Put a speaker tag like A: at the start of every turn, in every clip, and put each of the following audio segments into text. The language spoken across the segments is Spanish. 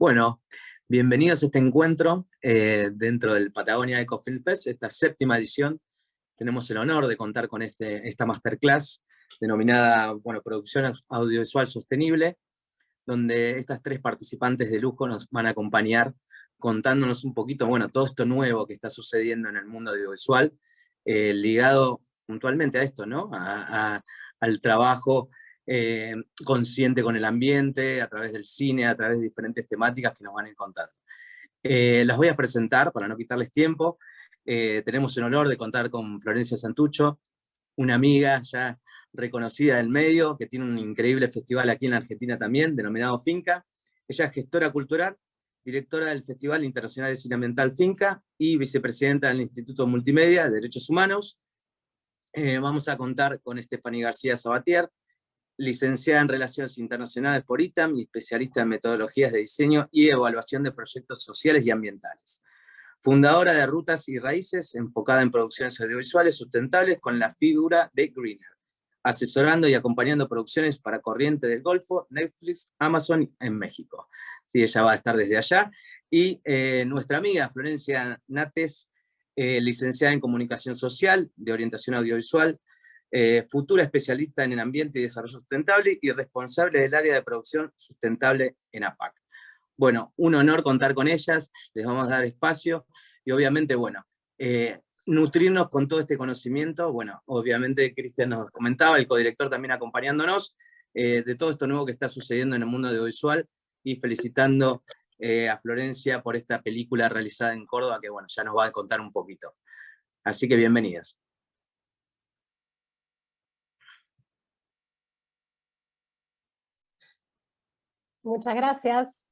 A: Bueno, bienvenidos a este encuentro dentro del Patagonia Eco Film Fest, esta séptima edición. Tenemos el honor de contar con esta masterclass denominada Producción Audiovisual Sostenible, donde estas tres participantes de lujo nos van a acompañar contándonos un poquito, todo esto nuevo que está sucediendo en el mundo audiovisual, ligado puntualmente a esto, ¿no? Al trabajo consciente con el ambiente, a través del cine, a través de diferentes temáticas que nos van a ir contando. Las voy a presentar para no quitarles tiempo. Tenemos el honor de contar con Florencia Santucho, una amiga ya reconocida del medio, que tiene un increíble festival aquí en la Argentina también, denominado Finca. Ella es gestora cultural, directora del Festival Internacional de Cine Ambiental Finca y vicepresidenta del Instituto Multimedia de Derechos Humanos. Vamos a contar con Estefanía García Sabatier, licenciada en Relaciones Internacionales por ITAM y especialista en metodologías de diseño y evaluación de proyectos sociales y ambientales. Fundadora de Rutas y Raíces, enfocada en producciones audiovisuales sustentables con la figura de Greener, asesorando y acompañando producciones para Corriente del Golfo, Netflix, Amazon en México. Sí, ella va a estar desde allá. Y nuestra amiga Florencia Nates, licenciada en Comunicación Social, de orientación audiovisual, futura especialista en el ambiente y desarrollo sustentable y responsable del área de producción sustentable en APAC. Bueno, un honor contar con ellas, les vamos a dar espacio, y obviamente, nutrirnos con todo este conocimiento. Obviamente Cristian nos comentaba, el codirector también acompañándonos, de todo esto nuevo que está sucediendo en el mundo audiovisual, y felicitando a Florencia por esta película realizada en Córdoba, que ya nos va a contar un poquito. Así que bienvenidos.
B: Muchas gracias.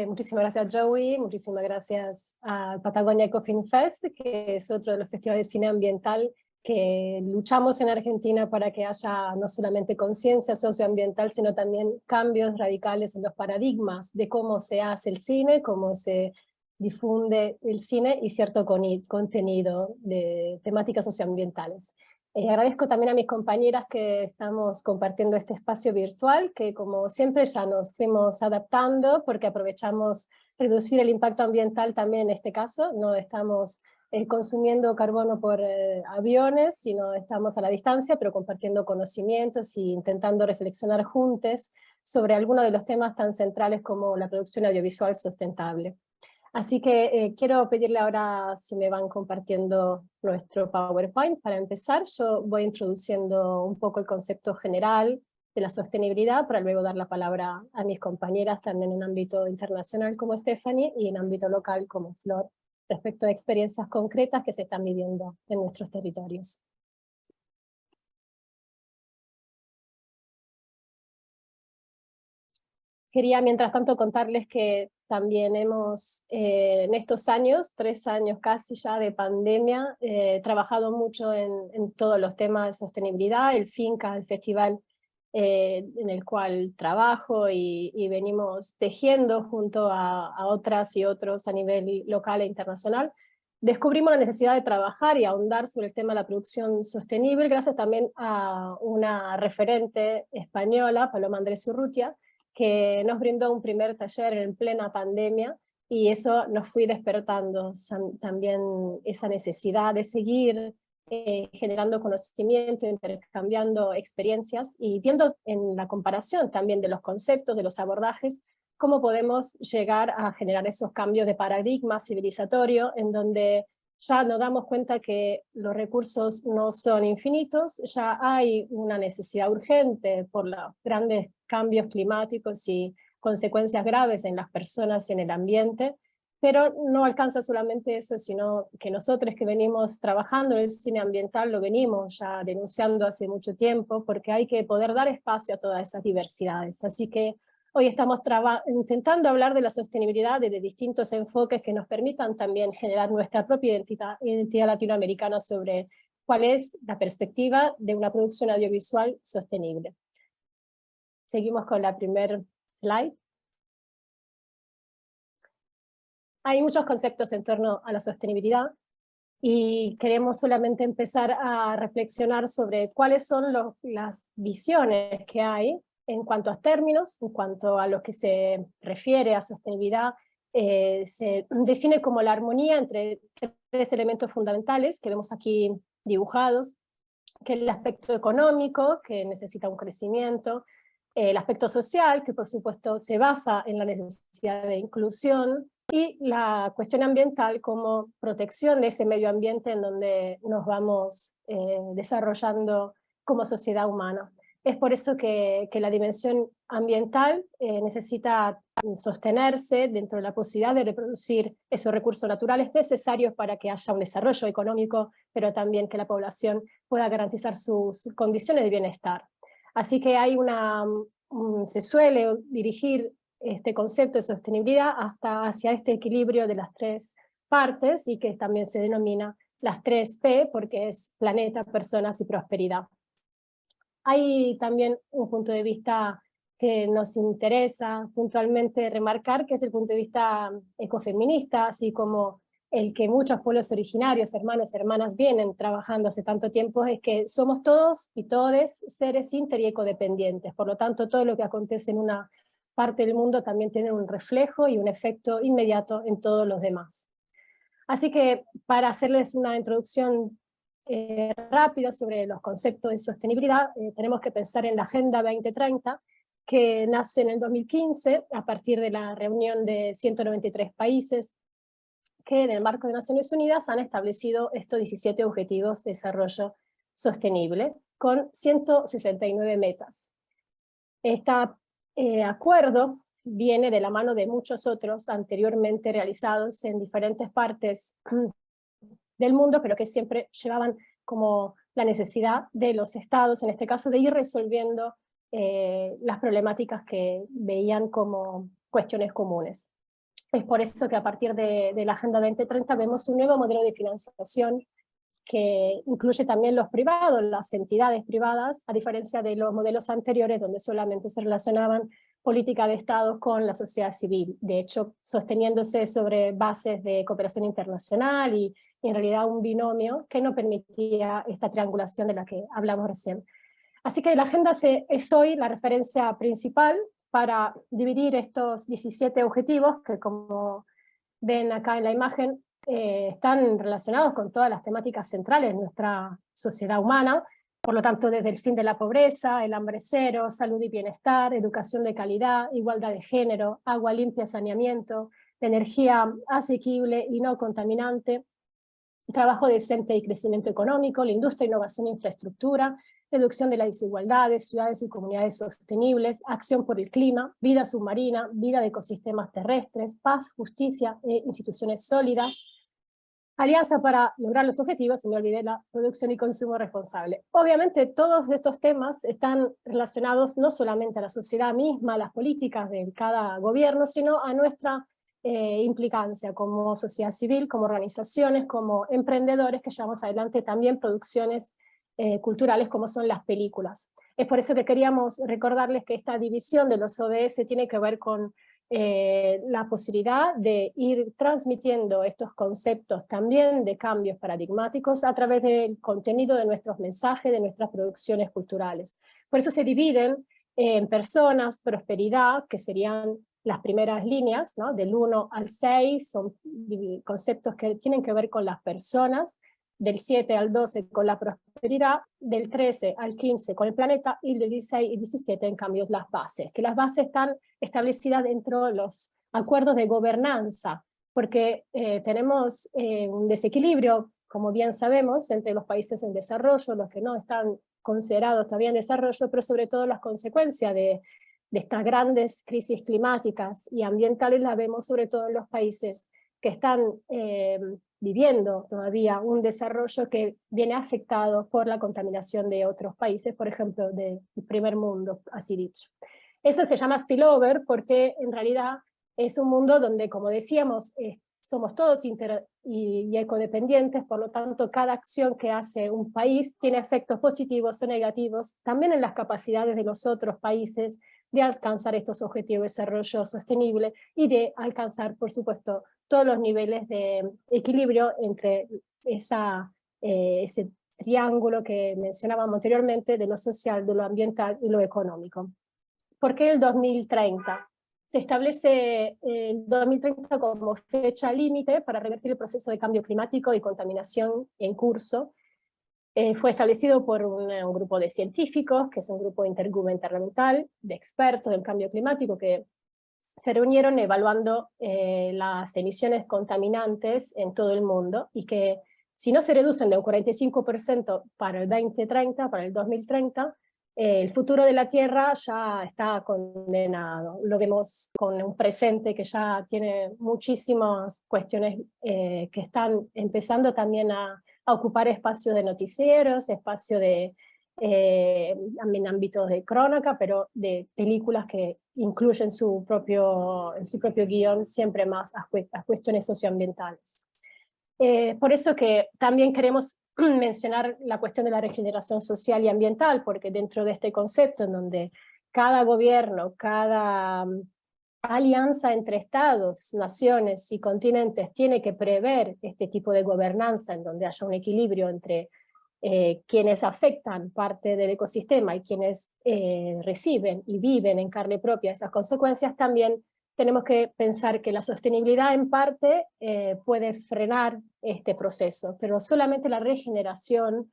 B: Muchísimas gracias, Joey. Muchísimas gracias al Patagonia Eco Film Fest, que es otro de los festivales de cine ambiental que luchamos en Argentina para que haya no solamente conciencia socioambiental, sino también cambios radicales en los paradigmas de cómo se hace el cine, cómo se difunde el cine y cierto contenido de temáticas socioambientales. Agradezco también a mis compañeras que estamos compartiendo este espacio virtual, que como siempre ya nos fuimos adaptando porque aprovechamos reducir el impacto ambiental también en este caso. No estamos consumiendo carbono por aviones, sino estamos a la distancia, pero compartiendo conocimientos e intentando reflexionar juntos sobre algunos de los temas tan centrales como la producción audiovisual sustentable. Así que quiero pedirle ahora si me van compartiendo nuestro PowerPoint. Para empezar, yo voy introduciendo un poco el concepto general de la sostenibilidad, para luego dar la palabra a mis compañeras también en ámbito internacional como Stephanie y en ámbito local como Flor, respecto a experiencias concretas que se están viviendo en nuestros territorios. Quería, mientras tanto, contarles que también hemos, en estos años, 3 años casi ya de pandemia, trabajado mucho en todos los temas de sostenibilidad. El Finca, el festival en el cual trabajo y venimos tejiendo junto a otras y otros a nivel local e internacional, descubrimos la necesidad de trabajar y ahondar sobre el tema de la producción sostenible, gracias también a una referente española, Paloma Andrés Urrutia, que nos brindó un primer taller en plena pandemia, y eso nos fue despertando también esa necesidad de seguir generando conocimiento, intercambiando experiencias, y viendo en la comparación también de los conceptos, de los abordajes, cómo podemos llegar a generar esos cambios de paradigma civilizatorio, en donde ya nos damos cuenta que los recursos no son infinitos, ya hay una necesidad urgente por los grandes cambios climáticos y consecuencias graves en las personas y en el ambiente, pero no alcanza solamente eso, sino que nosotros que venimos trabajando en el cine ambiental lo venimos ya denunciando hace mucho tiempo, porque hay que poder dar espacio a todas esas diversidades. Así que hoy estamos intentando hablar de la sostenibilidad desde distintos enfoques que nos permitan también generar nuestra propia identidad latinoamericana sobre cuál es la perspectiva de una producción audiovisual sostenible. Seguimos con la primer slide. Hay muchos conceptos en torno a la sostenibilidad, y queremos solamente empezar a reflexionar sobre cuáles son las visiones que hay en cuanto a términos, en cuanto a lo que se refiere a sostenibilidad, se define como la armonía entre tres elementos fundamentales que vemos aquí dibujados, que es el aspecto económico, que necesita un crecimiento, el aspecto social, que por supuesto se basa en la necesidad de inclusión, y la cuestión ambiental como protección de ese medio ambiente en donde nos vamos desarrollando como sociedad humana. Es por eso que la dimensión ambiental necesita sostenerse dentro de la posibilidad de reproducir esos recursos naturales necesarios para que haya un desarrollo económico, pero también que la población pueda garantizar sus condiciones de bienestar. Así que hay se suele dirigir este concepto de sostenibilidad hacia este equilibrio de las tres partes, y que también se denomina las 3P, porque es planeta, personas y prosperidad. Hay también un punto de vista que nos interesa puntualmente remarcar, que es el punto de vista ecofeminista, así como el que muchos pueblos originarios, hermanos y hermanas, vienen trabajando hace tanto tiempo, es que somos todos y todes seres inter y ecodependientes. Por lo tanto, todo lo que acontece en una parte del mundo también tiene un reflejo y un efecto inmediato en todos los demás. Así que, para hacerles una introducción rápida sobre los conceptos de sostenibilidad, tenemos que pensar en la Agenda 2030, que nace en el 2015 a partir de la reunión de 193 países que en el marco de Naciones Unidas han establecido estos 17 Objetivos de Desarrollo Sostenible, con 169 metas. Este acuerdo viene de la mano de muchos otros anteriormente realizados en diferentes partes del mundo, pero que siempre llevaban como la necesidad de los estados, en este caso, de ir resolviendo las problemáticas que veían como cuestiones comunes. Es por eso que a partir de la Agenda 2030 vemos un nuevo modelo de financiación que incluye también los privados, las entidades privadas, a diferencia de los modelos anteriores donde solamente se relacionaban política de Estado con la sociedad civil, de hecho sosteniéndose sobre bases de cooperación internacional y en realidad un binomio que no permitía esta triangulación de la que hablamos recién. Así que la agenda es hoy la referencia principal para dividir estos 17 objetivos que, como ven acá en la imagen, están relacionados con todas las temáticas centrales de nuestra sociedad humana, por lo tanto desde el fin de la pobreza, el hambre cero, salud y bienestar, educación de calidad, igualdad de género, agua limpia, saneamiento, energía asequible y no contaminante, trabajo decente y crecimiento económico, la industria, innovación e infraestructura, reducción de las desigualdades, ciudades y comunidades sostenibles, acción por el clima, vida submarina, vida de ecosistemas terrestres, paz, justicia e instituciones sólidas, alianza para lograr los objetivos, y me olvidé, la producción y consumo responsable. Obviamente todos estos temas están relacionados no solamente a la sociedad misma, a las políticas de cada gobierno, sino a nuestra implicancia como sociedad civil, como organizaciones, como emprendedores que llevamos adelante también producciones culturales como son las películas. Es por eso que queríamos recordarles que esta división de los ODS tiene que ver con la posibilidad de ir transmitiendo estos conceptos también de cambios paradigmáticos a través del contenido de nuestros mensajes, de nuestras producciones culturales. Por eso se dividen en personas, prosperidad, que serían las primeras líneas, ¿no? Del 1 al 6, son conceptos que tienen que ver con las personas, del 7 al 12 con la prosperidad, del 13 al 15 con el planeta, y del 16 y 17 en cambio las bases, que las bases están establecidas dentro de los acuerdos de gobernanza, porque tenemos un desequilibrio, como bien sabemos, entre los países en desarrollo, los que no están considerados todavía en desarrollo, pero sobre todo las consecuencias de estas grandes crisis climáticas y ambientales las vemos sobre todo en los países que están viviendo todavía un desarrollo que viene afectado por la contaminación de otros países, por ejemplo, del primer mundo, así dicho. Eso se llama spillover porque en realidad es un mundo donde, como decíamos, somos todos y ecodependientes, por lo tanto cada acción que hace un país tiene efectos positivos o negativos también en las capacidades de los otros países de alcanzar estos objetivos de desarrollo sostenible y de alcanzar, por supuesto, todos los niveles de equilibrio entre ese triángulo que mencionábamos anteriormente de lo social, de lo ambiental y lo económico. ¿Por qué el 2030? Se establece el 2030 como fecha límite para revertir el proceso de cambio climático y contaminación en curso. Fue establecido por un grupo de científicos, que es un grupo intergubernamental de expertos del cambio climático, que se reunieron evaluando las emisiones contaminantes en todo el mundo, y que si no se reducen de un 45% para el 2030, para el 2030, el futuro de la Tierra ya está condenado. Lo vemos con un presente que ya tiene muchísimas cuestiones que están empezando también a ocupar espacio de noticieros, espacio de en ámbitos de crónica, pero de películas que incluyen en su propio guión siempre más a cuestiones socioambientales. Por eso que también queremos mencionar la cuestión de la regeneración social y ambiental, porque dentro de este concepto en donde cada gobierno, cada alianza entre estados, naciones y continentes tiene que prever este tipo de gobernanza en donde haya un equilibrio entre quienes afectan parte del ecosistema y quienes reciben y viven en carne propia esas consecuencias, también tenemos que pensar que la sostenibilidad en parte puede frenar este proceso, pero solamente la regeneración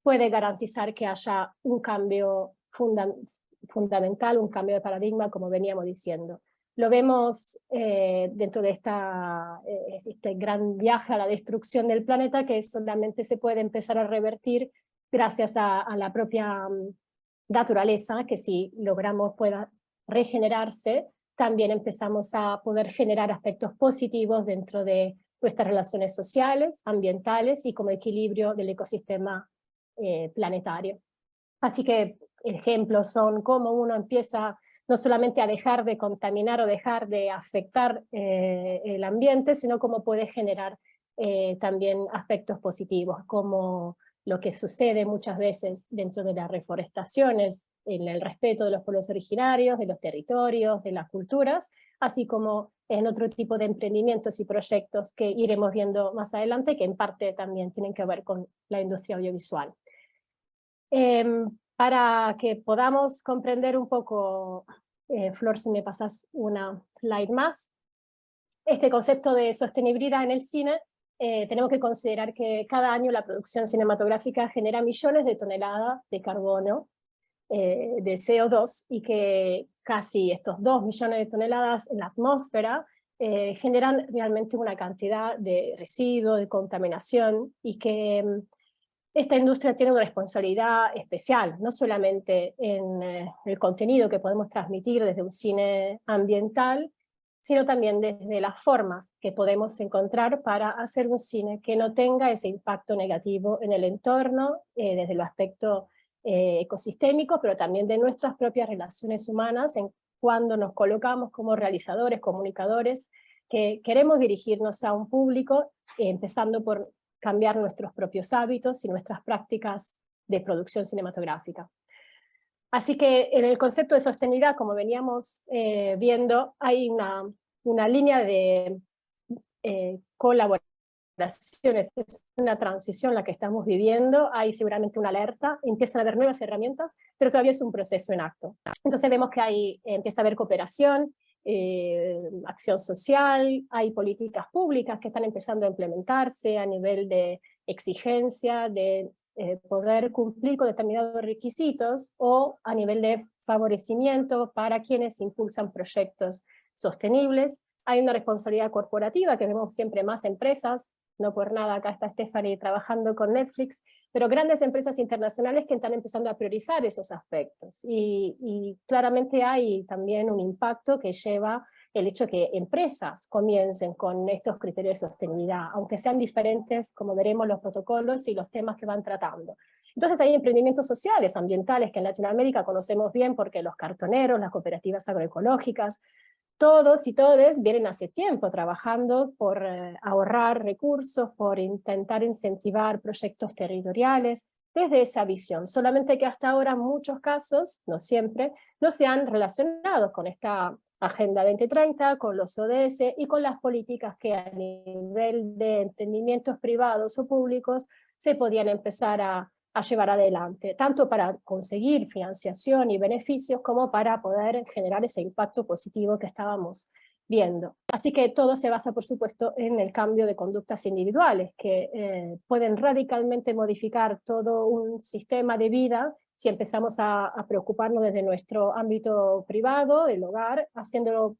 B: puede garantizar que haya un cambio fundamental, un cambio de paradigma, como veníamos diciendo. Lo vemos dentro de este gran viaje a la destrucción del planeta, que solamente se puede empezar a revertir gracias a la propia naturaleza, que si logramos pueda regenerarse, también empezamos a poder generar aspectos positivos dentro de nuestras relaciones sociales, ambientales y como equilibrio del ecosistema planetario. Así que ejemplos son cómo uno empieza no solamente a dejar de contaminar o dejar de afectar el ambiente, sino cómo puede generar también aspectos positivos, como lo que sucede muchas veces dentro de las reforestaciones, en el respeto de los pueblos originarios, de los territorios, de las culturas, así como en otro tipo de emprendimientos y proyectos que iremos viendo más adelante, que en parte también tienen que ver con la industria audiovisual. Para que podamos comprender un poco, Flor, si me pasas una slide más, este concepto de sostenibilidad en el cine, tenemos que considerar que cada año la producción cinematográfica genera millones de toneladas de carbono, de CO2, y que casi estos 2 millones de toneladas en la atmósfera generan realmente una cantidad de residuos, de contaminación, y que esta industria tiene una responsabilidad especial, no solamente en el contenido que podemos transmitir desde un cine ambiental, sino también desde las formas que podemos encontrar para hacer un cine que no tenga ese impacto negativo en el entorno, desde el aspecto ecosistémico, pero también de nuestras propias relaciones humanas, en cuando nos colocamos como realizadores, comunicadores, que queremos dirigirnos a un público, empezando por cambiar nuestros propios hábitos y nuestras prácticas de producción cinematográfica. Así que en el concepto de sostenibilidad, como veníamos viendo, hay una línea de colaboraciones, es una transición la que estamos viviendo, hay seguramente una alerta, empiezan a haber nuevas herramientas, pero todavía es un proceso en acto. Entonces vemos que empieza a haber cooperación, acción social, hay políticas públicas que están empezando a implementarse a nivel de exigencia, de poder cumplir con determinados requisitos, o a nivel de favorecimiento para quienes impulsan proyectos sostenibles. Hay una responsabilidad corporativa que vemos siempre más empresas, no por nada acá está Stephanie trabajando con Netflix, pero grandes empresas internacionales que están empezando a priorizar esos aspectos, y claramente hay también un impacto que lleva el hecho de que empresas comiencen con estos criterios de sostenibilidad, aunque sean diferentes, como veremos, los protocolos y los temas que van tratando. Entonces hay emprendimientos sociales, ambientales, que en Latinoamérica conocemos bien porque los cartoneros, las cooperativas agroecológicas, todos y todes vienen hace tiempo trabajando por ahorrar recursos, por intentar incentivar proyectos territoriales, desde esa visión, solamente que hasta ahora en muchos casos, no siempre, no se han relacionado con esta Agenda 2030, con los ODS y con las políticas que a nivel de emprendimientos privados o públicos se podían empezar a a llevar adelante, tanto para conseguir financiación y beneficios como para poder generar ese impacto positivo que estábamos viendo. Así que todo se basa, por supuesto, en el cambio de conductas individuales, que pueden radicalmente modificar todo un sistema de vida si empezamos a preocuparnos desde nuestro ámbito privado, el hogar, haciéndolo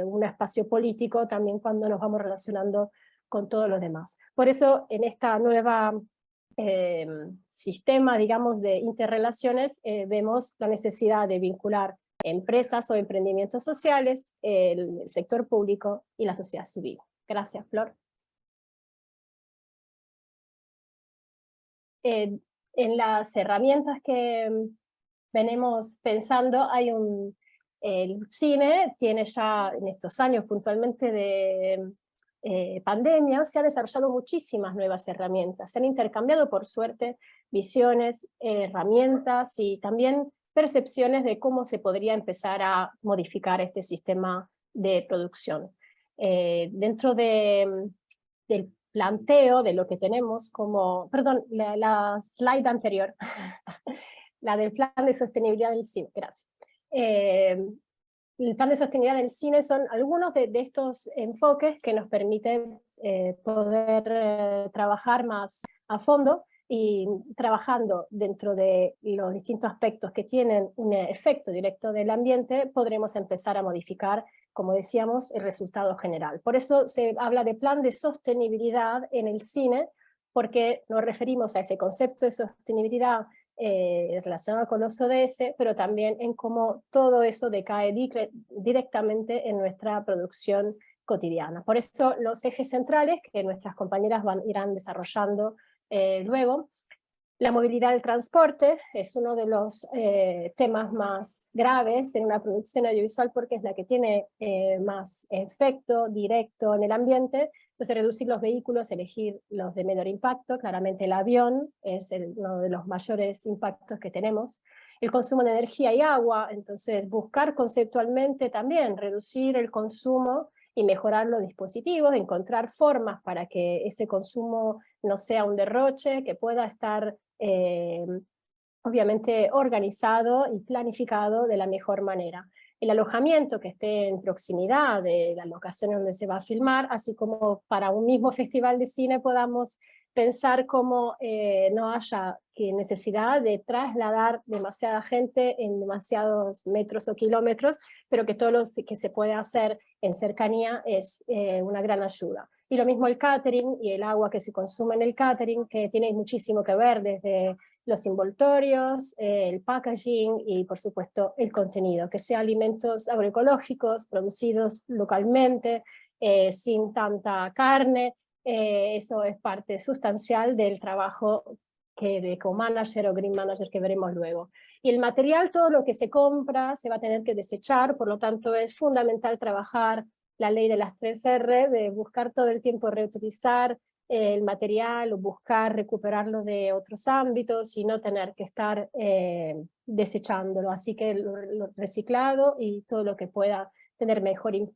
B: un espacio político también cuando nos vamos relacionando con todos los demás. Por eso, en esta nueva sistema, digamos, de interrelaciones, vemos la necesidad de vincular empresas o emprendimientos sociales, el sector público y la sociedad civil. Gracias, Flor. En las herramientas que venimos pensando, el cine tiene ya en estos años puntualmente de pandemia, se ha desarrollado muchísimas nuevas herramientas, se han intercambiado por suerte visiones, herramientas y también percepciones de cómo se podría empezar a modificar este sistema de producción. Dentro del planteo de lo que tenemos como, perdón, la slide anterior, la del plan de sostenibilidad del cine, gracias. El plan de sostenibilidad del cine son algunos de estos enfoques que nos permiten poder trabajar más a fondo, y trabajando dentro de los distintos aspectos que tienen un efecto directo del ambiente, podremos empezar a modificar, como decíamos, el resultado general. Por eso se habla de plan de sostenibilidad en el cine, porque nos referimos a ese concepto de sostenibilidad relacionado con los ODS, pero también en cómo todo eso decae directamente en nuestra producción cotidiana. Por eso los ejes centrales que nuestras compañeras irán desarrollando luego, la movilidad del transporte es uno de los temas más graves en una producción audiovisual, porque es la que tiene más efecto directo en el ambiente. Entonces, reducir los vehículos, elegir los de menor impacto. Claramente el avión es uno de los mayores impactos que tenemos. El consumo de energía y agua, entonces buscar conceptualmente también reducir el consumo y mejorar los dispositivos, encontrar formas para que ese consumo no sea un derroche, que pueda estar obviamente organizado y planificado de la mejor manera. El alojamiento que esté en proximidad de la locación donde se va a filmar, así como para un mismo festival de cine podamos pensar cómo no haya necesidad de trasladar demasiada gente en demasiados metros o kilómetros, pero que todo lo que se puede hacer en cercanía es una gran ayuda. Y lo mismo el catering y el agua que se consume en el catering, que tiene muchísimo que ver desde los envoltorios, el packaging y por supuesto el contenido, que sea alimentos agroecológicos, producidos localmente, sin tanta carne. Eso es parte sustancial del trabajo de eco-manager o green manager que veremos luego. Y el material, todo lo que se compra, se va a tener que desechar, por lo tanto es fundamental trabajar la ley de las 3R, de buscar todo el tiempo reutilizar el material o buscar recuperarlo de otros ámbitos y no tener que estar desechándolo. Así que lo reciclado y todo lo que pueda tener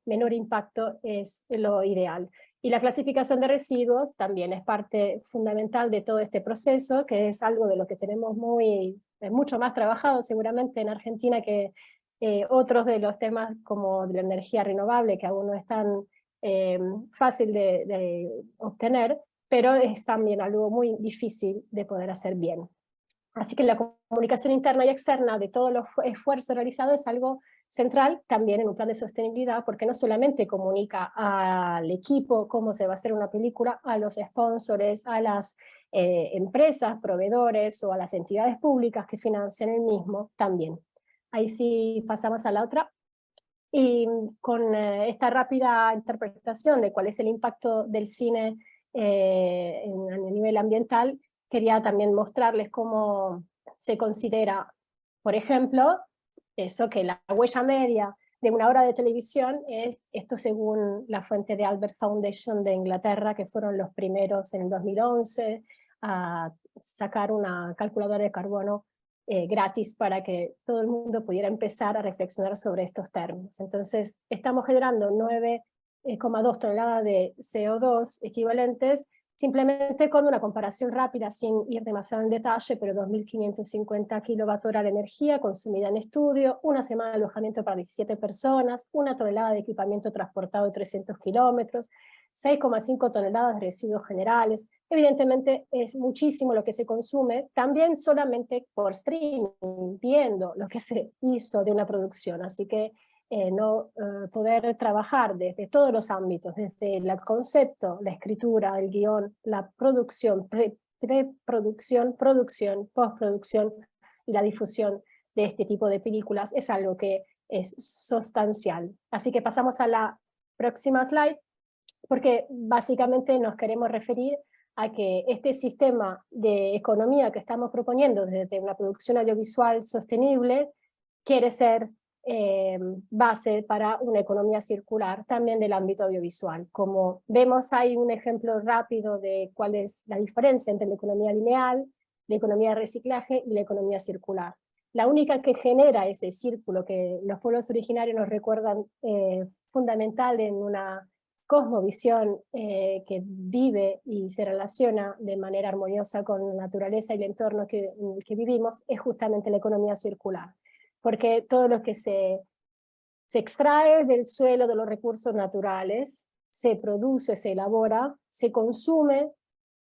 B: menor impacto es lo ideal. Y la clasificación de residuos también es parte fundamental de todo este proceso, que es algo de lo que tenemos mucho más trabajado seguramente en Argentina que otros de los temas como de la energía renovable, que aún no es tan fácil de obtener, pero es también algo muy difícil de poder hacer bien. Así que la comunicación interna y externa de todo el esfuerzo realizado es algo central también en un plan de sostenibilidad, porque no solamente comunica al equipo cómo se va a hacer una película, a los sponsors, a las empresas, proveedores o a las entidades públicas que financian el mismo también. Ahí sí pasamos a la otra. Y con esta rápida interpretación de cuál es el impacto del cine a nivel ambiental, quería también mostrarles cómo se considera, por ejemplo, eso que la huella media de una hora de televisión es, esto según la fuente de Albert Foundation de Inglaterra, que fueron los primeros en el 2011 a sacar una calculadora de carbono gratis para que todo el mundo pudiera empezar a reflexionar sobre estos términos. Entonces, estamos generando 9,2 toneladas de CO2 equivalentes Simplemente con una comparación rápida, sin ir demasiado en detalle, pero 2.550 kWh de energía consumida en estudio, una semana de alojamiento para 17 personas, 1 tonelada de equipamiento transportado de 300 kilómetros, 6,5 toneladas de residuos generales. Evidentemente es muchísimo lo que se consume, también solamente por streaming, viendo lo que se hizo de una producción. Así que poder trabajar desde todos los ámbitos, desde el concepto, la escritura, el guión, la producción, preproducción, producción, postproducción y la difusión de este tipo de películas es algo que es sustancial. Así que pasamos a la próxima slide, porque básicamente nos queremos referir a que este sistema de economía que estamos proponiendo desde una producción audiovisual sostenible quiere ser base para una economía circular también del ámbito audiovisual. Como vemos, hay un ejemplo rápido de cuál es la diferencia entre la economía lineal, la economía de reciclaje y la economía circular. La única que genera ese círculo que los pueblos originarios nos recuerdan fundamental en una cosmovisión que vive y se relaciona de manera armoniosa con la naturaleza y el entorno en el que vivimos, es justamente la economía circular. Porque todo lo que se extrae del suelo, de los recursos naturales, se produce, se elabora, se consume,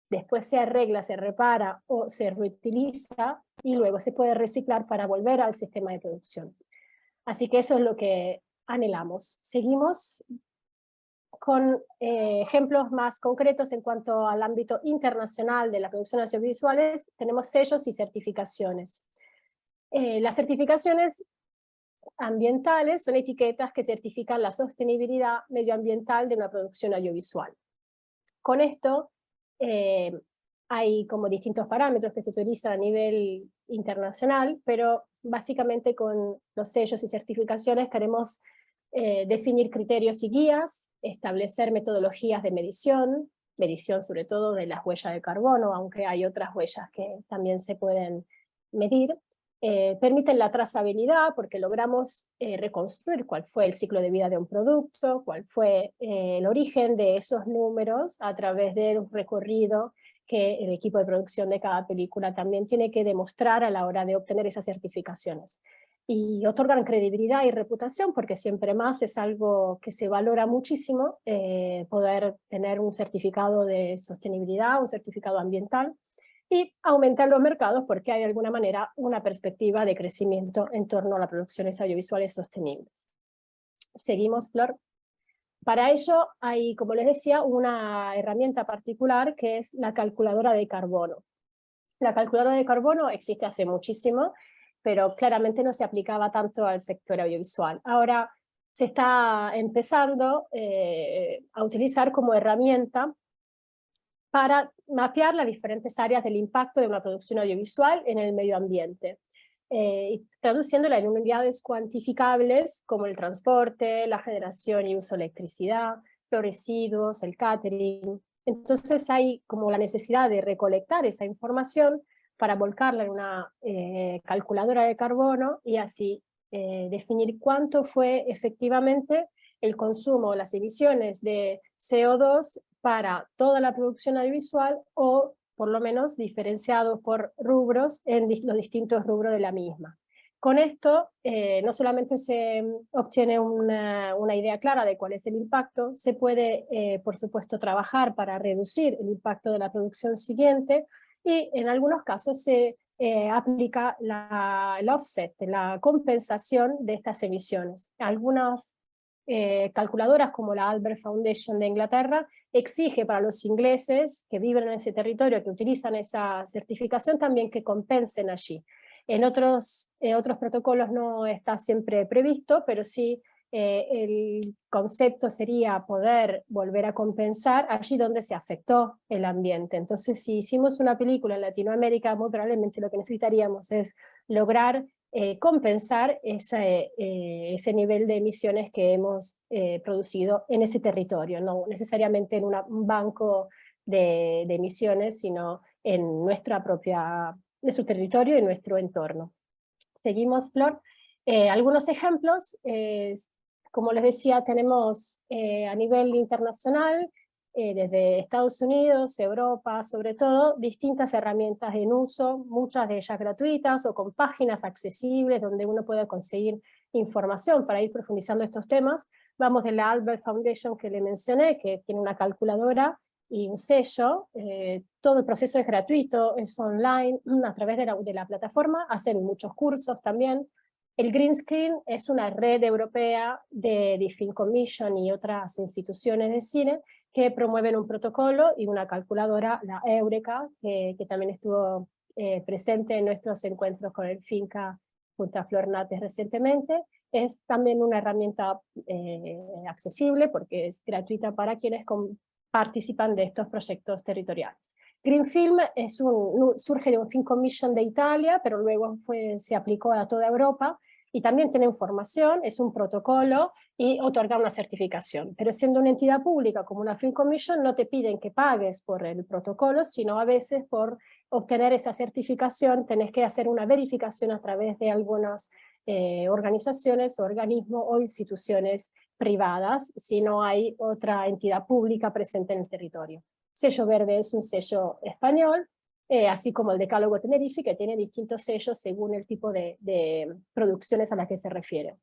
B: después se arregla, se repara o se reutiliza, y luego se puede reciclar para volver al sistema de producción. Así que eso es lo que anhelamos. Seguimos con ejemplos más concretos en cuanto al ámbito internacional de la producción audiovisuales. Tenemos sellos y certificaciones. Las certificaciones ambientales son etiquetas que certifican la sostenibilidad medioambiental de una producción audiovisual. Con esto hay como distintos parámetros que se utilizan a nivel internacional, pero básicamente con los sellos y certificaciones queremos definir criterios y guías, establecer metodologías de medición sobre todo de las huellas de carbono, aunque hay otras huellas que también se pueden medir. Permiten la trazabilidad porque logramos reconstruir cuál fue el ciclo de vida de un producto, cuál fue el origen de esos números a través de un recorrido que el equipo de producción de cada película también tiene que demostrar a la hora de obtener esas certificaciones. Y otorgan credibilidad y reputación porque siempre más es algo que se valora muchísimo, poder tener un certificado de sostenibilidad, un certificado ambiental, y aumentar los mercados porque hay de alguna manera una perspectiva de crecimiento en torno a las producciones audiovisuales sostenibles. Seguimos, Flor. Para ello hay, como les decía, una herramienta particular que es la calculadora de carbono. La calculadora de carbono existe hace muchísimo, pero claramente no se aplicaba tanto al sector audiovisual. Ahora se está empezando a utilizar como herramienta para mapear las diferentes áreas del impacto de una producción audiovisual en el medio ambiente, traduciéndola en unidades cuantificables como el transporte, la generación y uso de electricidad, los residuos, el catering. Entonces hay como la necesidad de recolectar esa información para volcarla en una calculadora de carbono y así definir cuánto fue efectivamente el consumo, las emisiones de CO2 para toda la producción audiovisual, o por lo menos diferenciados por rubros en los distintos rubros de la misma. Con esto no solamente se obtiene una idea clara de cuál es el impacto, se puede por supuesto trabajar para reducir el impacto de la producción siguiente, y en algunos casos se aplica el offset, la compensación de estas emisiones. Algunas calculadoras como la Albert Foundation de Inglaterra exige para los ingleses que viven en ese territorio, que utilizan esa certificación, también que compensen allí. En otros protocolos no está siempre previsto, pero sí el concepto sería poder volver a compensar allí donde se afectó el ambiente. Entonces, si hicimos una película en Latinoamérica, muy probablemente lo que necesitaríamos es lograr compensar ese nivel de emisiones que hemos producido en ese territorio, no necesariamente en un banco de emisiones, sino en nuestro territorio y nuestro entorno. Seguimos, Flor. Algunos ejemplos, como les decía, tenemos a nivel internacional desde Estados Unidos, Europa, sobre todo, distintas herramientas en uso, muchas de ellas gratuitas o con páginas accesibles donde uno puede conseguir información para ir profundizando estos temas. Vamos de la Albert Foundation que le mencioné, que tiene una calculadora y un sello. Todo el proceso es gratuito, es online, a través de la plataforma, hacen muchos cursos también. El Green Screen es una red europea de The Film Commission y otras instituciones de cine que promueven un protocolo y una calculadora, la Eureka, que también estuvo presente en nuestros encuentros con el Finca junto a Flor Nates recientemente. Es también una herramienta accesible porque es gratuita para quienes participan de estos proyectos territoriales. Green Film surge de un Film Commission de Italia, pero luego se aplicó a toda Europa, y también tiene formación, es un protocolo y otorga una certificación. Pero siendo una entidad pública como una Film Commission, no te piden que pagues por el protocolo, sino a veces por obtener esa certificación tenés que hacer una verificación a través de algunas organizaciones, organismos o instituciones privadas, si no hay otra entidad pública presente en el territorio. Sello verde es un sello español, así como el Decálogo Tenerife, que tiene distintos sellos según el tipo de producciones a las que se refiere.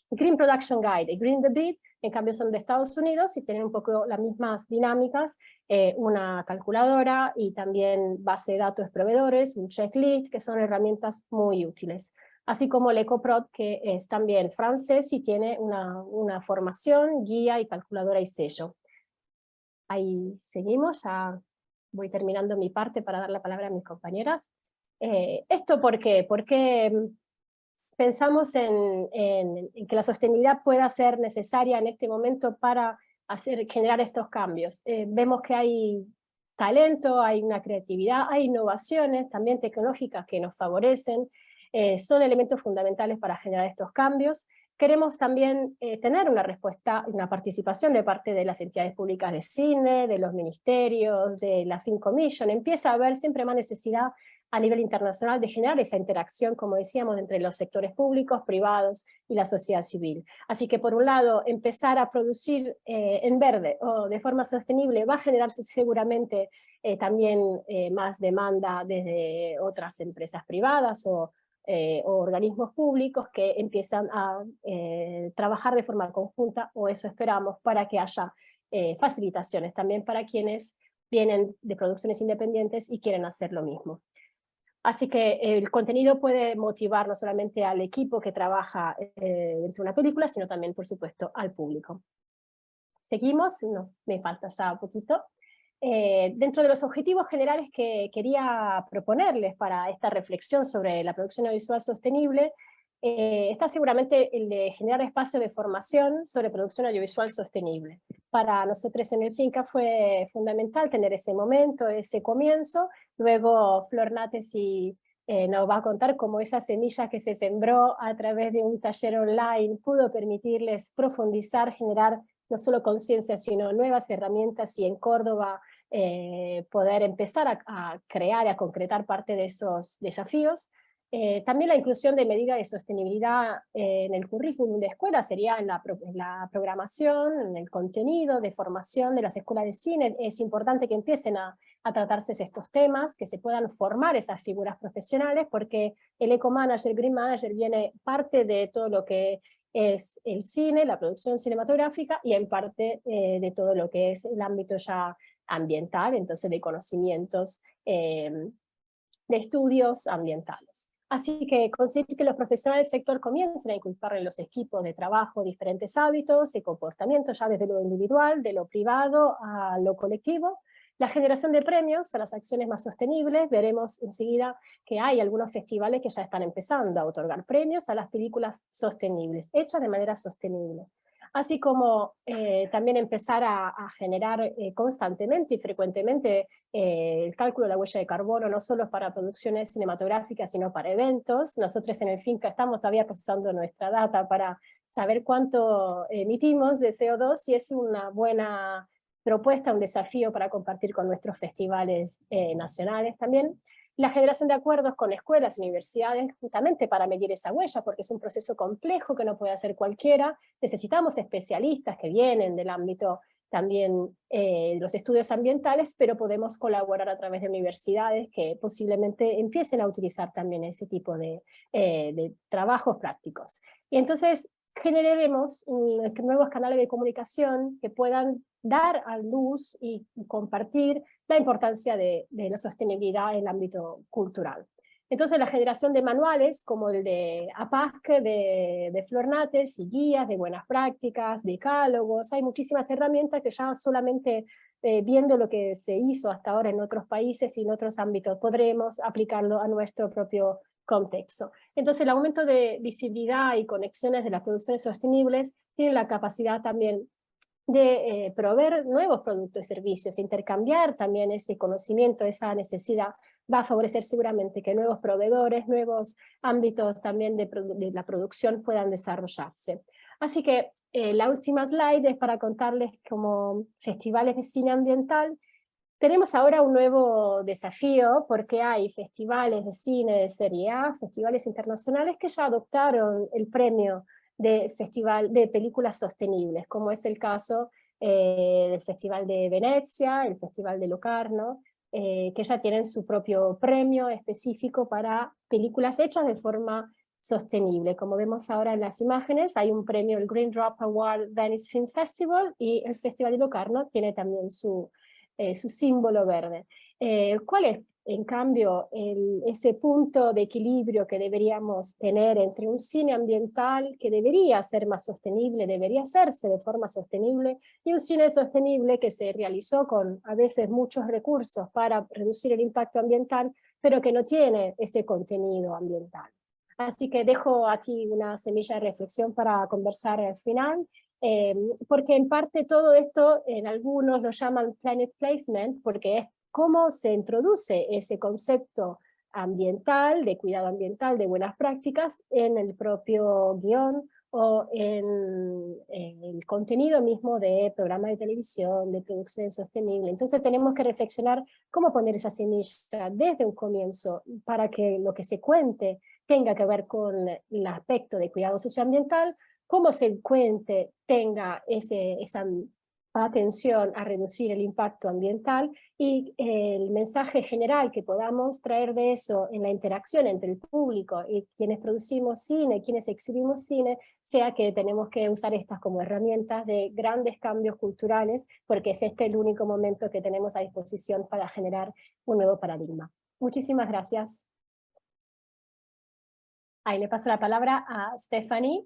B: Green Production Guide y Green the Beat, en cambio son de Estados Unidos y tienen un poco las mismas dinámicas, una calculadora y también base de datos de proveedores, un checklist, que son herramientas muy útiles. Así como el EcoProd, que es también francés y tiene una formación, guía y calculadora y sello. Ahí seguimos, ya voy terminando mi parte para dar la palabra a mis compañeras. ¿Esto por qué? Porque pensamos en que la sostenibilidad pueda ser necesaria en este momento para generar estos cambios. Vemos que hay talento, hay una creatividad, hay innovaciones también tecnológicas que nos favorecen, son elementos fundamentales para generar estos cambios. Queremos también tener una respuesta, una participación de parte de las entidades públicas de cine, de los ministerios, de la Film Commission. Empieza a haber siempre más necesidad a nivel internacional de generar esa interacción, como decíamos, entre los sectores públicos, privados y la sociedad civil. Así que por un lado, empezar a producir en verde o de forma sostenible va a generarse seguramente también más demanda desde otras empresas privadas o organismos públicos que empiezan a trabajar de forma conjunta, o eso esperamos, para que haya facilitaciones también para quienes vienen de producciones independientes y quieren hacer lo mismo. Así que el contenido puede motivar no solamente al equipo que trabaja dentro de una película, sino también, por supuesto, al público. Seguimos, no, me falta ya un poquito. Dentro de los objetivos generales que quería proponerles para esta reflexión sobre la producción audiovisual sostenible, está seguramente el de generar espacio de formación sobre producción audiovisual sostenible. Para nosotros en el Finca fue fundamental tener ese momento, ese comienzo. Luego Flor Nates nos va a contar cómo esa semilla que se sembró a través de un taller online pudo permitirles profundizar, generar no solo conciencia, sino nuevas herramientas, y en Córdoba poder empezar a crear y a concretar parte de esos desafíos. También la inclusión de medidas de sostenibilidad en el currículum de escuela sería en la programación, en el contenido de formación de las escuelas de cine. Es importante que empiecen a tratarse estos temas, que se puedan formar esas figuras profesionales, porque el eco-manager, green manager viene parte de todo lo que es el cine, la producción cinematográfica, y en parte de todo lo que es el ámbito ya ambiental, entonces de conocimientos, de estudios ambientales. Así que conseguir que los profesionales del sector comiencen a inculcar en los equipos de trabajo diferentes hábitos y comportamientos, ya desde lo individual, de lo privado a lo colectivo. La generación de premios a las acciones más sostenibles. Veremos enseguida que hay algunos festivales que ya están empezando a otorgar premios a las películas sostenibles, hechas de manera sostenible. Así como también empezar a generar constantemente y frecuentemente el cálculo de la huella de carbono, no solo para producciones cinematográficas, sino para eventos. Nosotros en el Finca estamos todavía procesando nuestra data para saber cuánto emitimos de CO2, y es una buena propuesta, un desafío para compartir con nuestros festivales nacionales también. La generación de acuerdos con escuelas y universidades, justamente para medir esa huella, porque es un proceso complejo que no puede hacer cualquiera. Necesitamos especialistas que vienen del ámbito también los estudios ambientales, pero podemos colaborar a través de universidades que posiblemente empiecen a utilizar también ese tipo de trabajos prácticos. Y entonces generaremos nuevos canales de comunicación que puedan dar a luz y compartir la importancia de la sostenibilidad en el ámbito cultural. Entonces la generación de manuales como el de APAC, de Flor Nates, y guías de buenas prácticas, decálogos, hay muchísimas herramientas que ya solamente viendo lo que se hizo hasta ahora en otros países y en otros ámbitos podremos aplicarlo a nuestro propio contexto. Entonces el aumento de visibilidad y conexiones de las producciones sostenibles tiene la capacidad también de proveer nuevos productos y servicios, intercambiar también ese conocimiento, esa necesidad, va a favorecer seguramente que nuevos proveedores, nuevos ámbitos también de la producción puedan desarrollarse. Así que la última slide es para contarles como festivales de cine ambiental. Tenemos ahora un nuevo desafío porque hay festivales de cine de serie A, festivales internacionales que ya adoptaron el premio de festival de películas sostenibles, como es el caso del Festival de Venecia, el Festival de Locarno, que ya tienen su propio premio específico para películas hechas de forma sostenible. Como vemos ahora en las imágenes, hay un premio, el Green Drop Award Venice Film Festival, y el Festival de Locarno tiene también su símbolo verde. ¿Cuál es, en cambio, ese punto de equilibrio que deberíamos tener entre un cine ambiental que debería ser más sostenible, debería hacerse de forma sostenible, y un cine sostenible que se realizó con a veces muchos recursos para reducir el impacto ambiental, pero que no tiene ese contenido ambiental? Así que dejo aquí una semilla de reflexión para conversar al final. Porque en parte todo esto, en algunos lo llaman planet placement, porque es cómo se introduce ese concepto ambiental, de cuidado ambiental, de buenas prácticas, en el propio guión o en el contenido mismo de programa de televisión, de producción sostenible. Entonces tenemos que reflexionar cómo poner esa semilla desde un comienzo para que lo que se cuente tenga que ver con el aspecto de cuidado socioambiental, cómo se cuente tenga esa atención a reducir el impacto ambiental, y el mensaje general que podamos traer de eso en la interacción entre el público y quienes producimos cine, quienes exhibimos cine, sea que tenemos que usar estas como herramientas de grandes cambios culturales, porque es este el único momento que tenemos a disposición para generar un nuevo paradigma. Muchísimas gracias. Ahí le paso la palabra a Stephanie.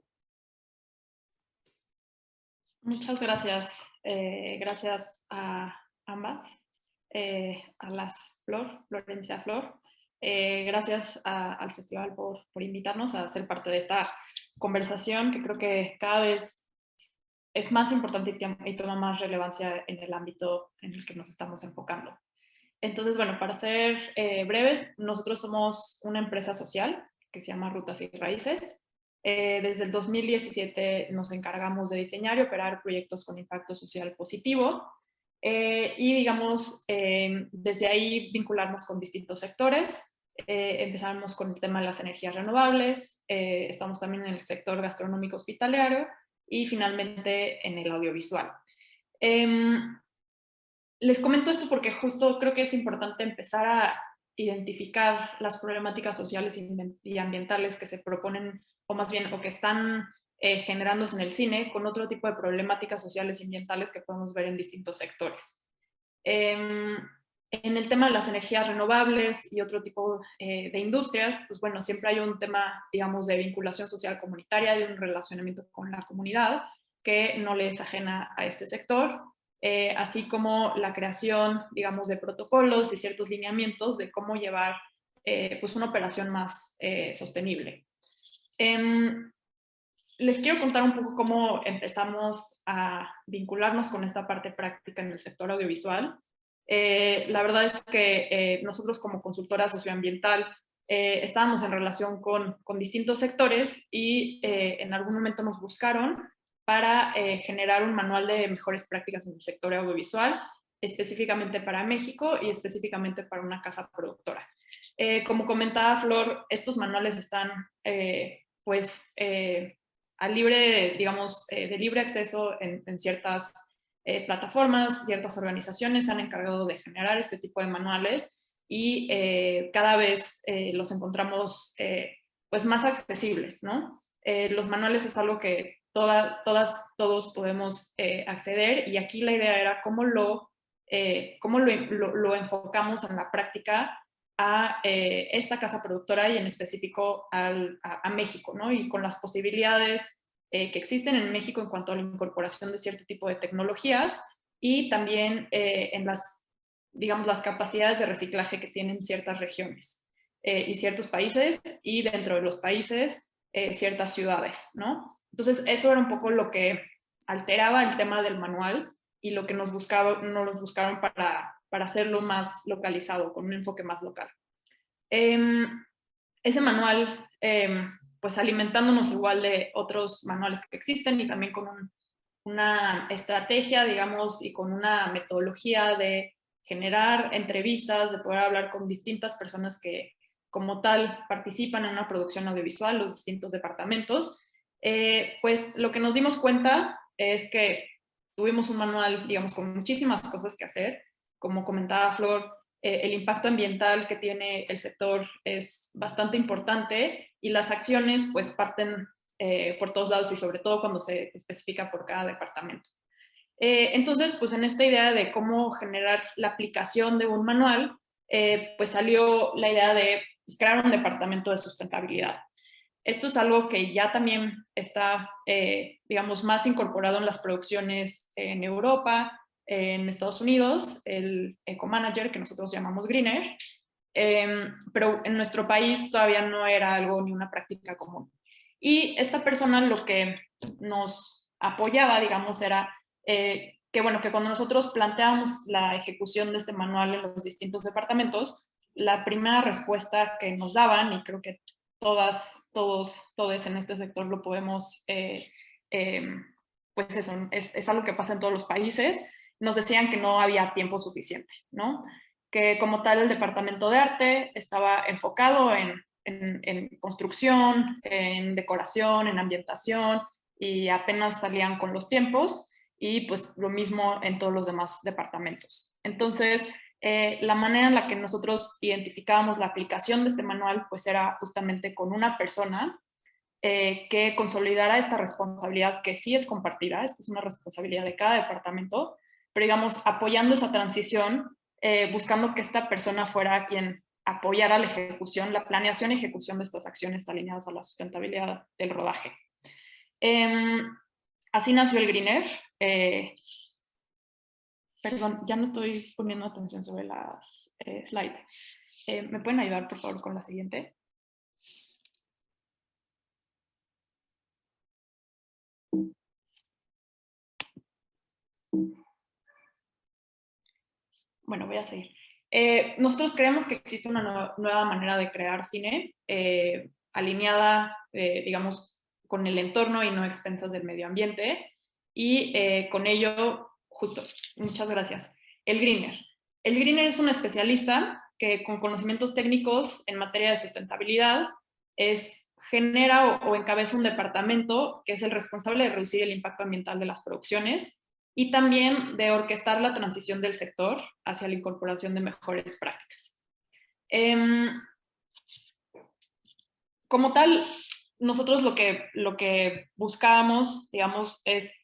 C: Muchas gracias. Gracias a ambas, a las Florencia Flor. Gracias al festival por invitarnos a ser parte de esta conversación que creo que cada vez es más importante y toma más relevancia en el ámbito en el que nos estamos enfocando. Entonces, bueno, para ser breves, nosotros somos una empresa social que se llama Rutas y Raíces. Desde el 2017 nos encargamos de diseñar y operar proyectos con impacto social positivo y, digamos, desde ahí vincularnos con distintos sectores. Empezamos con el tema de las energías renovables, estamos también en el sector gastronómico hospitalario y finalmente en el audiovisual. Les comento esto porque justo creo que es importante empezar a identificar las problemáticas sociales y ambientales que se proponen, o más bien, o que están generándose en el cine, con otro tipo de problemáticas sociales y ambientales que podemos ver en distintos sectores. En el tema de las energías renovables y otro tipo de industrias, pues bueno, siempre hay un tema, digamos, de vinculación social comunitaria, de un relacionamiento con la comunidad que no le es ajena a este sector. Así como la creación, digamos, de protocolos y ciertos lineamientos de cómo llevar pues una operación más sostenible. Les quiero contar un poco cómo empezamos a vincularnos con esta parte práctica en el sector audiovisual. La verdad es que nosotros como consultora socioambiental estábamos en relación con distintos sectores y en algún momento nos buscaron para generar un manual de mejores prácticas en el sector audiovisual, específicamente para México y específicamente para una casa productora. Como comentaba Flor, estos manuales están a libre, digamos, de libre acceso en ciertas plataformas, ciertas organizaciones se han encargado de generar este tipo de manuales y cada vez los encontramos pues más accesibles, ¿no? Los manuales es algo que todos podemos acceder, y aquí la idea era cómo lo enfocamos en la práctica a esta casa productora y en específico a México, ¿no? Y con las posibilidades que existen en México en cuanto a la incorporación de cierto tipo de tecnologías y también en digamos, las capacidades de reciclaje que tienen ciertas regiones y ciertos países, y dentro de los países ciertas ciudades, ¿no? Entonces eso era un poco lo que alteraba el tema del manual y lo que nos buscaron para hacerlo más localizado, con un enfoque más local. Ese manual, pues alimentándonos igual de otros manuales que existen y también con una estrategia, digamos, y con una metodología de generar entrevistas, de poder hablar con distintas personas que como tal participan en una producción audiovisual, los distintos departamentos, pues lo que nos dimos cuenta es que tuvimos un manual, digamos, con muchísimas cosas que hacer. Como comentaba Flor, el impacto ambiental que tiene el sector es bastante importante y las acciones pues parten por todos lados y sobre todo cuando se especifica por cada departamento. Entonces, pues en esta idea de cómo generar la aplicación de un manual, pues salió la idea de pues, crear un departamento de sustentabilidad. Esto es algo que ya también está, digamos, más incorporado en las producciones en Europa, en Estados Unidos, el Eco-Manager, que nosotros llamamos Greener, pero en nuestro país todavía no era algo ni una práctica común. Y esta persona lo que nos apoyaba, digamos, era que, bueno, que cuando nosotros planteábamos la ejecución de este manual en los distintos departamentos, la primera respuesta que nos daban, y creo que todos en este sector lo podemos, pues eso, es algo que pasa en todos los países, nos decían que no había tiempo suficiente, ¿no? Que como tal el departamento de arte estaba enfocado en construcción, en decoración, en ambientación, y apenas salían con los tiempos, y pues lo mismo en todos los demás departamentos. Entonces, la manera en la que nosotros identificábamos la aplicación de este manual pues era justamente con una persona que consolidara esta responsabilidad, que sí es compartida, esta es una responsabilidad de cada departamento, pero digamos apoyando esa transición, buscando que esta persona fuera quien apoyara la ejecución, la planeación y ejecución de estas acciones alineadas a la sustentabilidad del rodaje. Así nació el Greener. Perdón, ya no estoy poniendo atención sobre las slides. ¿Me pueden ayudar, por favor, con la siguiente? Bueno, voy a seguir. Nosotros creemos que existe una nueva manera de crear cine alineada, digamos, con el entorno y no a expensas del medio ambiente. Y con ello, justo, muchas gracias. El Greener. El Greener es un especialista que con conocimientos técnicos en materia de sustentabilidad genera o encabeza un departamento que es el responsable de reducir el impacto ambiental de las producciones y también de orquestar la transición del sector hacia la incorporación de mejores prácticas. Como tal, nosotros lo que buscábamos, digamos, es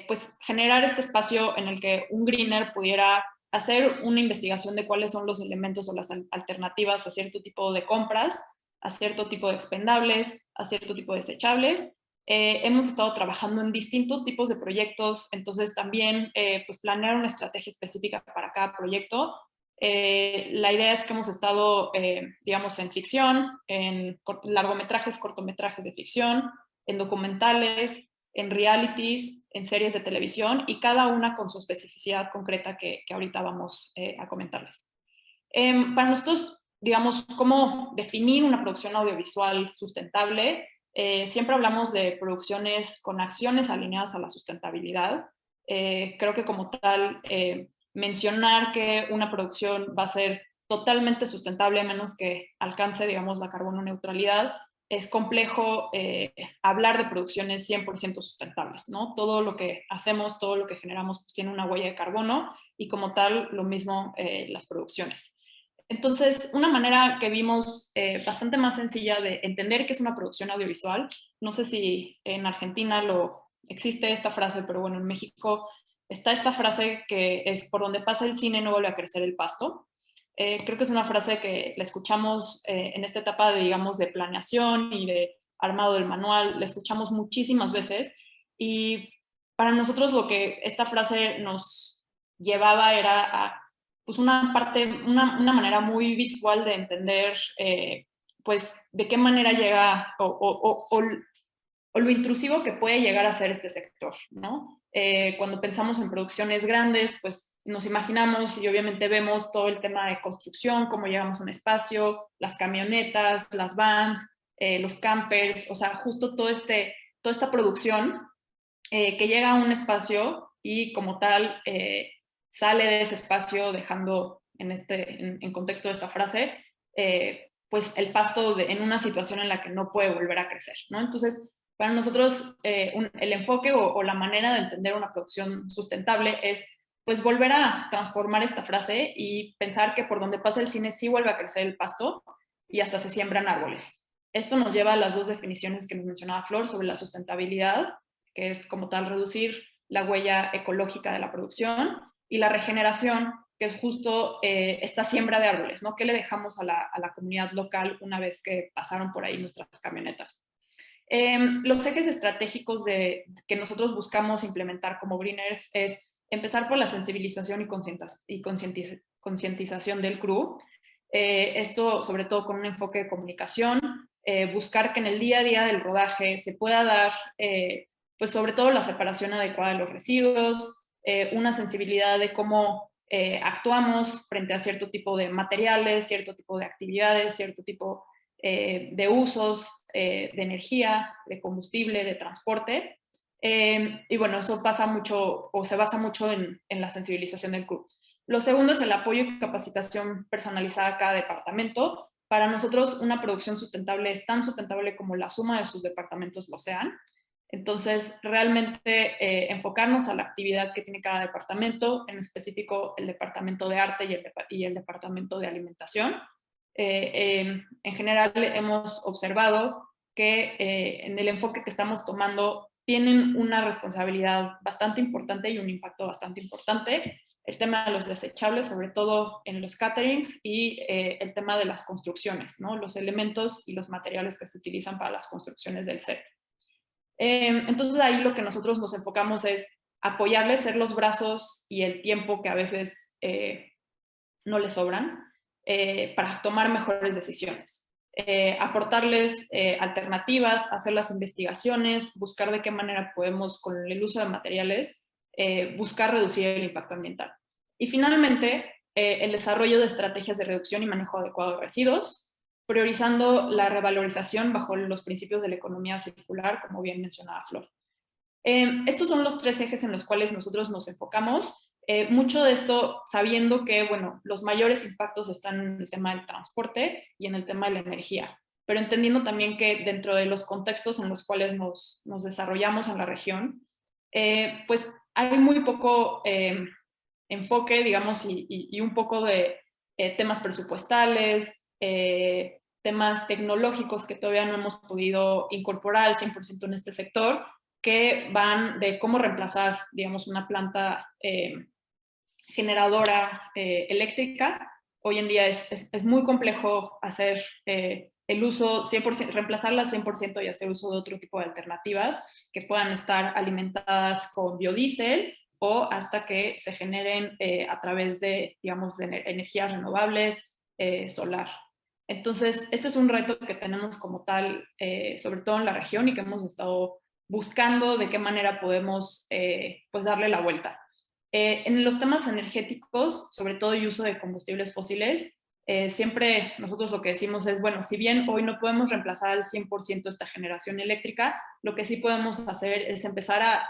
C: pues generar este espacio en el que un Greener pudiera hacer una investigación de cuáles son los elementos o las alternativas a cierto tipo de compras, a cierto tipo de expendables, a cierto tipo de desechables. Hemos estado trabajando en distintos tipos de proyectos, entonces también pues planear una estrategia específica para cada proyecto. La idea es que hemos estado, digamos, en ficción, en largometrajes, cortometrajes de ficción, en documentales, en realities, en series de televisión, y cada una con su especificidad concreta que ahorita vamos a comentarles. Para nosotros, digamos, cómo definir una producción audiovisual sustentable, siempre hablamos de producciones con acciones alineadas a la sustentabilidad. Creo que como tal, mencionar que una producción va a ser totalmente sustentable a menos que alcance, digamos, la carbono neutralidad, es complejo hablar de producciones 100% sustentables, ¿no? Todo lo que hacemos, todo lo que generamos pues, tiene una huella de carbono y como tal lo mismo las producciones. Entonces, una manera que vimos bastante más sencilla de entender qué es una producción audiovisual, no sé si en Argentina existe esta frase, pero bueno, en México está esta frase que es: por donde pasa el cine no vuelve a crecer el pasto. Creo que es una frase que la escuchamos en esta etapa de, digamos, de planeación y de armado del manual, la escuchamos muchísimas veces y para nosotros lo que esta frase nos llevaba era a pues una manera muy visual de entender pues de qué manera llega o lo intrusivo que puede llegar a ser este sector, ¿no? Cuando pensamos en producciones grandes, pues nos imaginamos y obviamente vemos todo el tema de construcción, cómo llegamos a un espacio, las camionetas, las vans, los campers, o sea, justo toda esta producción que llega a un espacio y como tal sale de ese espacio dejando en contexto de esta frase, pues el pasto en una situación en la que no puede volver a crecer, ¿no? Entonces, para nosotros el enfoque o la manera de entender una producción sustentable es pues volver a transformar esta frase y pensar que por donde pasa el cine sí vuelve a crecer el pasto y hasta se siembran árboles. Esto nos lleva a las dos definiciones que nos mencionaba Flor sobre la sustentabilidad, que es como tal reducir la huella ecológica de la producción, y la regeneración, que es justo esta siembra de árboles, ¿no? ¿Qué le dejamos a la comunidad local una vez que pasaron por ahí nuestras camionetas? Los ejes estratégicos que nosotros buscamos implementar como Greeners es empezar por la sensibilización y concientización del crew. Esto sobre todo con un enfoque de comunicación, buscar que en el día a día del rodaje se pueda dar pues sobre todo la separación adecuada de los residuos, una sensibilidad de cómo actuamos frente a cierto tipo de materiales, cierto tipo de actividades, cierto tipo de usos de energía, de combustible, de transporte. Y bueno, eso pasa mucho o se basa mucho en la sensibilización del crew. Lo segundo es el apoyo y capacitación personalizada a cada departamento. Para nosotros, una producción sustentable es tan sustentable como la suma de sus departamentos lo sean. Entonces, realmente enfocarnos a la actividad que tiene cada departamento, en específico el departamento de arte y el departamento de alimentación. En general, hemos observado que en el enfoque que estamos tomando tienen una responsabilidad bastante importante y un impacto bastante importante. El tema de los desechables, sobre todo en los caterings, y el tema de las construcciones, ¿no? Los elementos y los materiales que se utilizan para las construcciones del set. Entonces ahí lo que nosotros nos enfocamos es apoyarles, ser los brazos y el tiempo que a veces no les sobran para tomar mejores decisiones. Aportarles alternativas, hacer las investigaciones, buscar de qué manera podemos, con el uso de materiales, buscar reducir el impacto ambiental. Y finalmente, el desarrollo de estrategias de reducción y manejo adecuado de residuos, priorizando la revalorización bajo los principios de la economía circular, como bien mencionaba Flor. Estos son los tres ejes en los cuales nosotros nos enfocamos. Mucho de esto sabiendo que, bueno, los mayores impactos están en el tema del transporte y en el tema de la energía, pero entendiendo también que dentro de los contextos en los cuales nos desarrollamos en la región, pues hay muy poco enfoque, digamos, y un poco de temas presupuestales, temas tecnológicos que todavía no hemos podido incorporar al 100% en este sector, que van de cómo reemplazar, digamos, una planta generadora eléctrica. Hoy en día es muy complejo hacer el uso 100%, reemplazarla al 100% y hacer uso de otro tipo de alternativas que puedan estar alimentadas con biodiesel o hasta que se generen a través de, digamos, de energías renovables, solar. Entonces, este es un reto que tenemos como tal, sobre todo en la región, y que hemos estado buscando de qué manera podemos pues darle la vuelta. En los temas energéticos, sobre todo el uso de combustibles fósiles, siempre nosotros lo que decimos es, bueno, si bien hoy no podemos reemplazar al 100% esta generación eléctrica, lo que sí podemos hacer es empezar a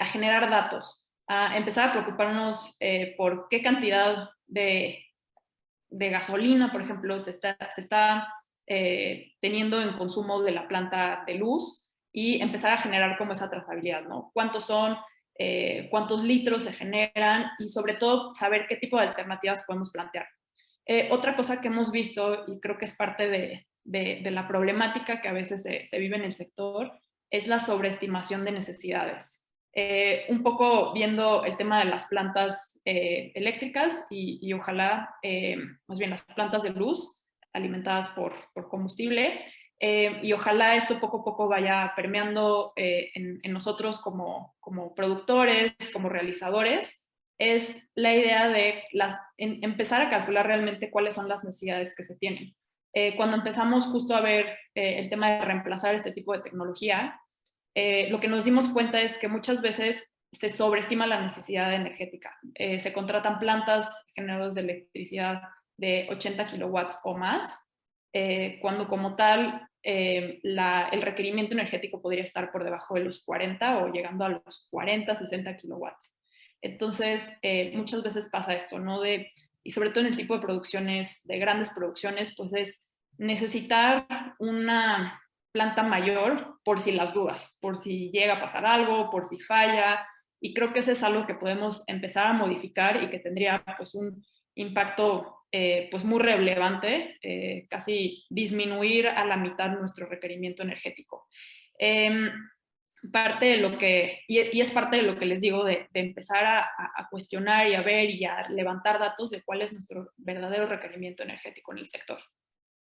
C: generar datos, a empezar a preocuparnos por qué cantidad de gasolina, por ejemplo, se está teniendo en consumo de la planta de luz y empezar a generar como esa trazabilidad, ¿no? ¿Cuántos son? ¿Cuántos litros se generan? Y sobre todo saber qué tipo de alternativas podemos plantear. Otra cosa que hemos visto, y creo que es parte de la problemática que a veces se vive en el sector, es la sobreestimación de necesidades. Un poco viendo el tema de las plantas eléctricas y ojalá, más bien las plantas de luz alimentadas por combustible, y ojalá esto poco a poco vaya permeando en nosotros como productores, como realizadores, es la idea de empezar a calcular realmente cuáles son las necesidades que se tienen. Cuando empezamos justo a ver el tema de reemplazar este tipo de tecnología, lo que nos dimos cuenta es que muchas veces se sobreestima la necesidad energética. Se contratan plantas generadoras de electricidad de 80 kilowatts o más, cuando como tal el requerimiento energético podría estar por debajo de los 40 o llegando a los 40, 60 kilowatts. Entonces, muchas veces pasa esto, ¿no? Y sobre todo en el tipo de producciones, de grandes producciones, pues es necesitar una planta mayor por si las dudas, por si llega a pasar algo, por si falla, y creo que eso es algo que podemos empezar a modificar y que tendría pues un impacto pues muy relevante, casi disminuir a la mitad nuestro requerimiento energético. Parte de lo que, y es parte de lo que les digo, de empezar a cuestionar y a ver y a levantar datos de cuál es nuestro verdadero requerimiento energético en el sector.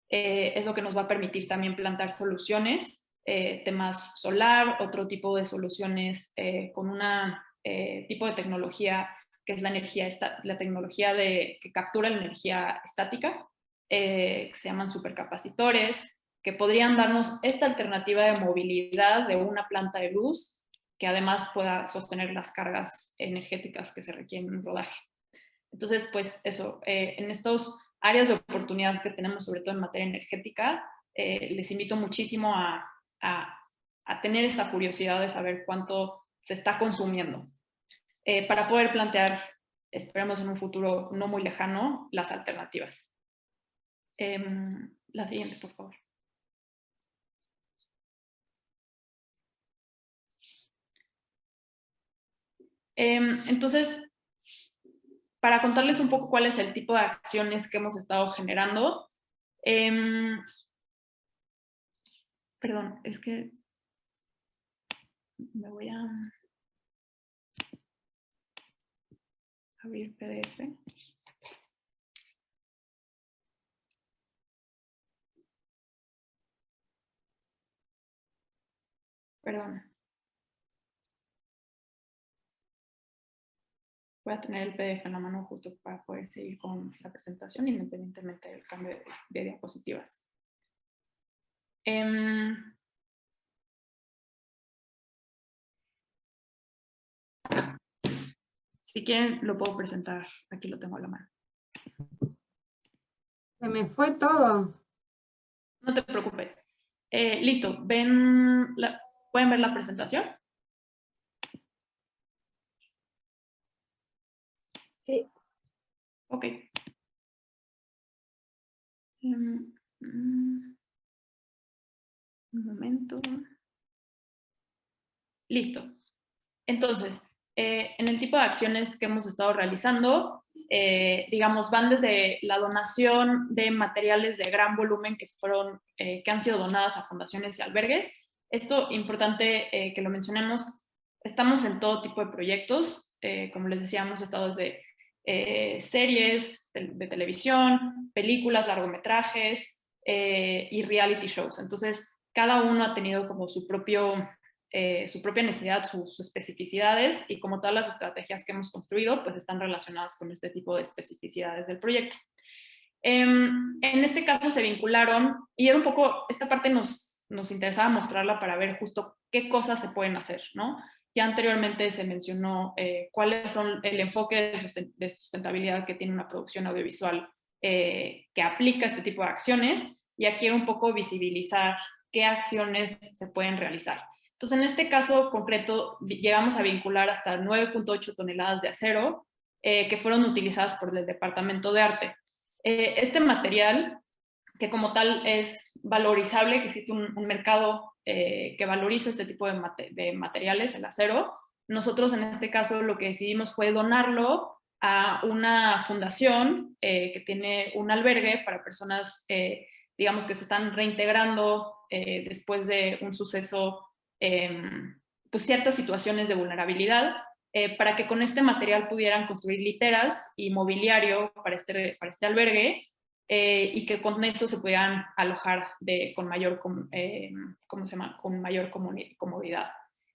C: Es lo que nos va a permitir también plantar soluciones, temas solar, otro tipo de soluciones con una tipo de tecnología que es la tecnología que captura la energía estática, que se llaman supercapacitores, que podrían darnos esta alternativa de movilidad de una planta de luz que además pueda sostener las cargas energéticas que se requieren en un rodaje. Entonces, pues eso, en estos áreas de oportunidad que tenemos, sobre todo en materia energética, les invito muchísimo a tener esa curiosidad de saber cuánto se está consumiendo, para poder plantear, esperemos en un futuro no muy lejano, las alternativas. La siguiente, por favor. Entonces, para contarles un poco cuál es el tipo de acciones que hemos estado generando. Perdón, es que me voy a abrir PDF. Perdón. Voy a tener el PDF en la mano justo para poder seguir con la presentación independientemente del cambio de diapositivas. Si quieren, lo puedo presentar. Aquí lo tengo a la mano.
D: Se me fue todo.
C: No te preocupes. Listo. ¿Pueden ver la presentación?
B: Sí.
C: Ok. Un momento. Listo. Entonces, en el tipo de acciones que hemos estado realizando, digamos, van desde la donación de materiales de gran volumen que han sido donadas a fundaciones y albergues. Esto, importante que lo mencionemos, estamos en todo tipo de proyectos. Como les decía, hemos estado desde series de televisión, películas, largometrajes y reality shows. Entonces, cada uno ha tenido como su propia necesidad, sus especificidades, y como todas las estrategias que hemos construido, pues están relacionadas con este tipo de especificidades del proyecto. En este caso se vincularon, y era un poco, esta parte nos interesaba mostrarla para ver justo qué cosas se pueden hacer, ¿no? Ya anteriormente se mencionó cuáles son el enfoque de sustentabilidad que tiene una producción audiovisual que aplica este tipo de acciones, y aquí era un poco visibilizar qué acciones se pueden realizar. Entonces, en este caso concreto, llegamos a vincular hasta 9.8 toneladas de acero que fueron utilizadas por el Departamento de Arte. Este material que como tal es valorizable, que existe un mercado que valoriza este tipo de materiales, el acero. Nosotros en este caso lo que decidimos fue donarlo a una fundación que tiene un albergue para personas, digamos, que se están reintegrando después de un suceso, pues ciertas situaciones de vulnerabilidad, para que con este material pudieran construir literas y mobiliario para este albergue, y que con eso se pudieran alojar con mayor, ¿cómo se llama? Con mayor comodidad.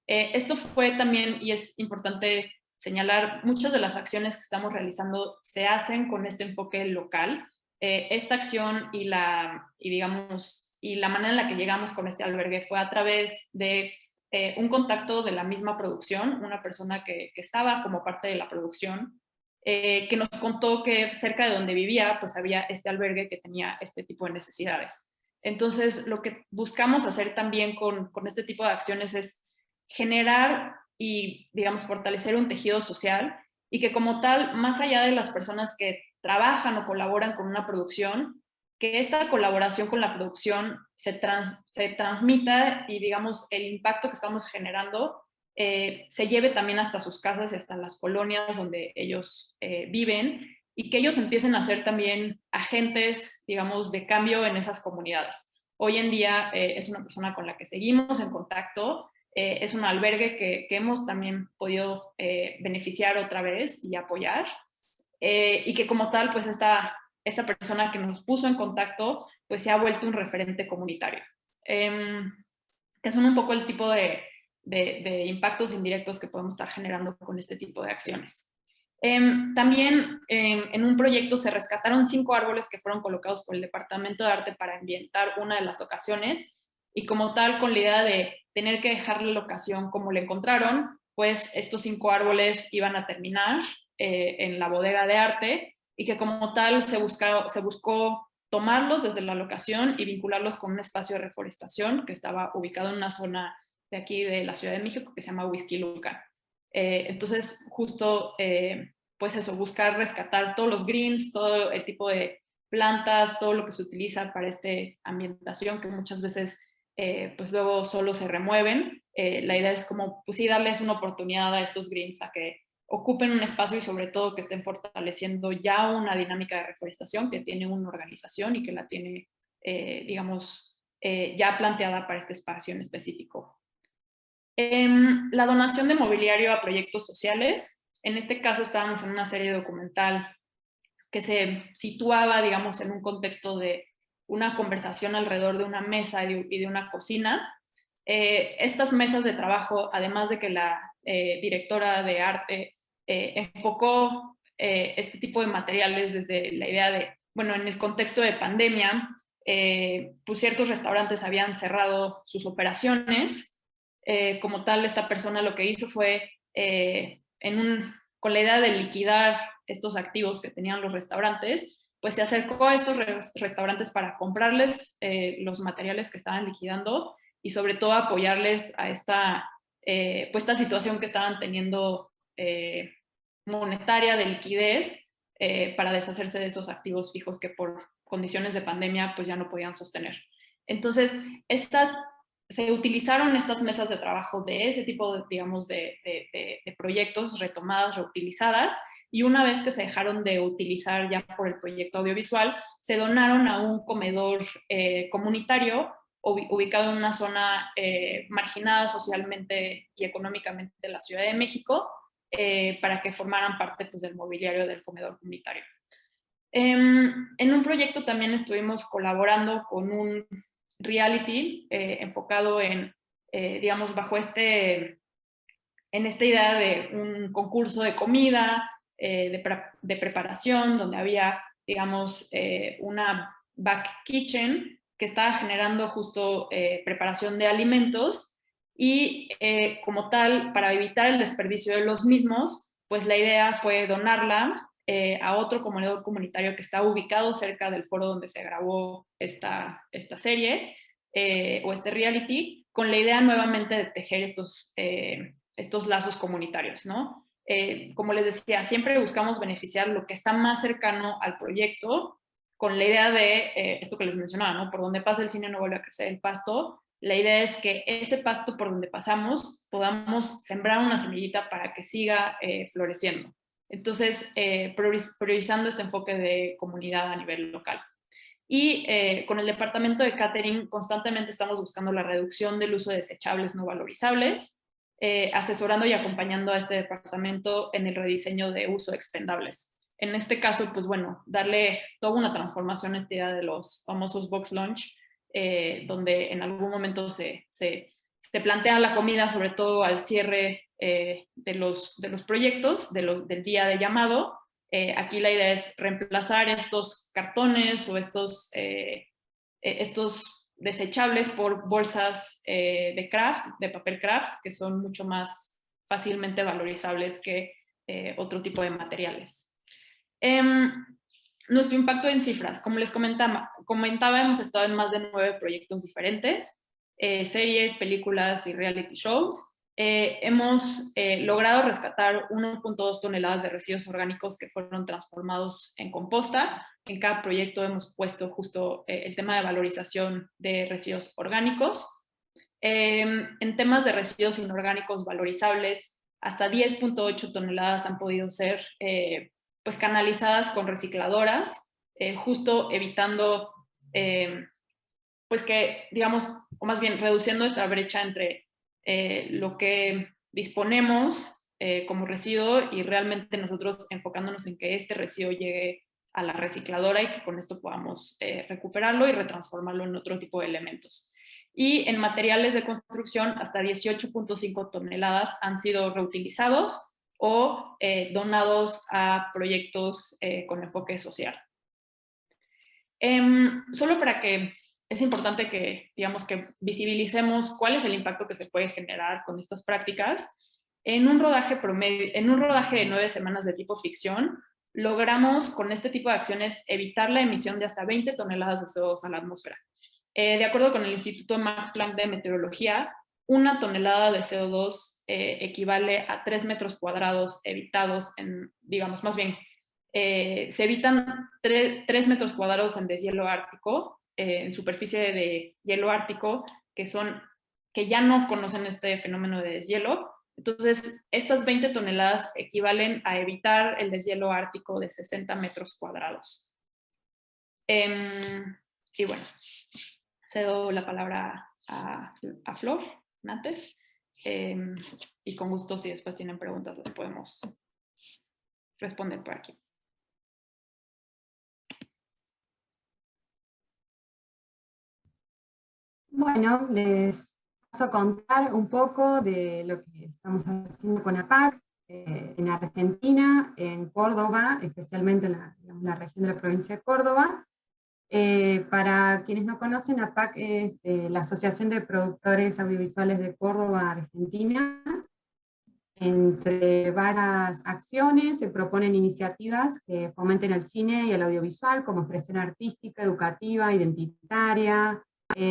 C: Esto fue también, y es importante señalar, muchas de las acciones que estamos realizando se hacen con este enfoque local. Esta acción y la manera en la que llegamos con este albergue fue a través de un contacto de la misma producción, una persona que estaba como parte de la producción, que nos contó que cerca de donde vivía pues había este albergue que tenía este tipo de necesidades. Entonces, lo que buscamos hacer también con este tipo de acciones es generar y, digamos, fortalecer un tejido social, y que como tal, más allá de las personas que trabajan o colaboran con una producción, que esta colaboración con la producción se transmita, y, digamos, el impacto que estamos generando se lleve también hasta sus casas y hasta las colonias donde ellos viven, y que ellos empiecen a ser también agentes, digamos, de cambio en esas comunidades. Hoy en día es una persona con la que seguimos en contacto, es un albergue que hemos también podido beneficiar otra vez y apoyar, y que como tal, pues esta persona que nos puso en contacto, pues se ha vuelto un referente comunitario. Que son un poco el tipo de impactos indirectos que podemos estar generando con este tipo de acciones. También en un proyecto se rescataron 5 árboles que fueron colocados por el Departamento de Arte para ambientar una de las locaciones, y como tal, con la idea de tener que dejar la locación como la encontraron, pues estos 5 árboles iban a terminar en la bodega de arte, y que como tal se buscó tomarlos desde la locación y vincularlos con un espacio de reforestación que estaba ubicado en una zona de aquí de la Ciudad de México que se llama Huixquilucan. Entonces, justo, pues eso, buscar rescatar todos los greens, todo el tipo de plantas, todo lo que se utiliza para esta ambientación, que muchas veces pues luego solo se remueven. La idea es como, pues sí, darles una oportunidad a estos greens a que ocupen un espacio, y sobre todo que estén fortaleciendo ya una dinámica de reforestación que tiene una organización y que la tiene, digamos, ya planteada para este espacio en específico. La donación de mobiliario a proyectos sociales. En este caso estábamos en una serie documental que se situaba, digamos, en un contexto de una conversación alrededor de una mesa y de una cocina. Estas mesas de trabajo, además de que la directora de arte enfocó este tipo de materiales desde la idea de, bueno, en el contexto de pandemia, pues ciertos restaurantes habían cerrado sus operaciones. Como tal, esta persona lo que hizo fue, con la idea de liquidar estos activos que tenían los restaurantes, pues se acercó a estos restaurantes para comprarles los materiales que estaban liquidando, y sobre todo apoyarles a pues esta situación que estaban teniendo monetaria de liquidez, para deshacerse de esos activos fijos que por condiciones de pandemia pues ya no podían sostener. Entonces, se utilizaron estas mesas de trabajo de ese tipo, digamos, de proyectos retomadas, reutilizadas, y una vez que se dejaron de utilizar ya por el proyecto audiovisual, se donaron a un comedor comunitario ubicado en una zona marginada socialmente y económicamente de la Ciudad de México, para que formaran parte, pues, del mobiliario del comedor comunitario. En un proyecto también estuvimos colaborando con un reality enfocado en, digamos, en esta idea de un concurso de comida, de preparación, donde había, digamos, una back kitchen que estaba generando justo preparación de alimentos, y como tal, para evitar el desperdicio de los mismos, pues la idea fue donarla a otro comedor comunitario que está ubicado cerca del foro donde se grabó esta serie o este reality, con la idea nuevamente de tejer estos lazos comunitarios, ¿no? Como les decía, siempre buscamos beneficiar lo que está más cercano al proyecto, con la idea de esto que les mencionaba, ¿no? Por donde pasa el cine no vuelve a crecer el pasto. La idea es que ese pasto por donde pasamos podamos sembrar una semillita para que siga floreciendo. Entonces, priorizando este enfoque de comunidad a nivel local. Y con el departamento de catering constantemente estamos buscando la reducción del uso de desechables no valorizables, asesorando y acompañando a este departamento en el rediseño de uso de expendables. En este caso, pues bueno, darle toda una transformación a esta idea de los famosos box lunch, donde en algún momento se plantea la comida, sobre todo al cierre de los proyectos, del día de llamado. Aquí la idea es reemplazar estos cartones o estos desechables por bolsas de craft, de papel craft, que son mucho más fácilmente valorizables que otro tipo de materiales. Nuestro impacto en cifras, como les comentaba, hemos estado en más de 9 proyectos diferentes, series, películas y reality shows. Hemos logrado rescatar 1.2 toneladas de residuos orgánicos que fueron transformados en composta. En cada proyecto hemos puesto justo el tema de valorización de residuos orgánicos. En temas de residuos inorgánicos valorizables, hasta 10.8 toneladas han podido ser pues canalizadas con recicladoras, justo evitando pues que, digamos, o más bien reduciendo esta brecha entre lo que disponemos como residuo y realmente nosotros enfocándonos en que este residuo llegue a la recicladora y que con esto podamos recuperarlo y retransformarlo en otro tipo de elementos. Y en materiales de construcción, hasta 18.5 toneladas han sido reutilizados o donados a proyectos con enfoque social. Solo para que es importante que, digamos, que visibilicemos cuál es el impacto que se puede generar con estas prácticas. En un rodaje de 9 semanas de tipo ficción, logramos con este tipo de acciones evitar la emisión de hasta 20 toneladas de CO2 a la atmósfera. De acuerdo con el Instituto Max Planck de Meteorología, 1 tonelada de CO2 equivale a 3 metros cuadrados evitados en, digamos, más bien, se evitan 3 metros cuadrados en deshielo ártico, en superficie de hielo ártico, que ya no conocen este fenómeno de deshielo. Entonces, estas 20 toneladas equivalen a evitar el deshielo ártico de 60 metros cuadrados. Y bueno, cedo la palabra a Flor Nantes, y con gusto si después tienen preguntas las podemos responder por aquí.
D: Bueno, les paso a contar un poco de lo que estamos haciendo con APAC en Argentina, en Córdoba, especialmente en la región de la provincia de Córdoba. Para quienes no conocen, APAC es la Asociación de Productores Audiovisuales de Córdoba, Argentina. Entre varias acciones se proponen iniciativas que fomenten el cine y el audiovisual como expresión artística, educativa, identitaria,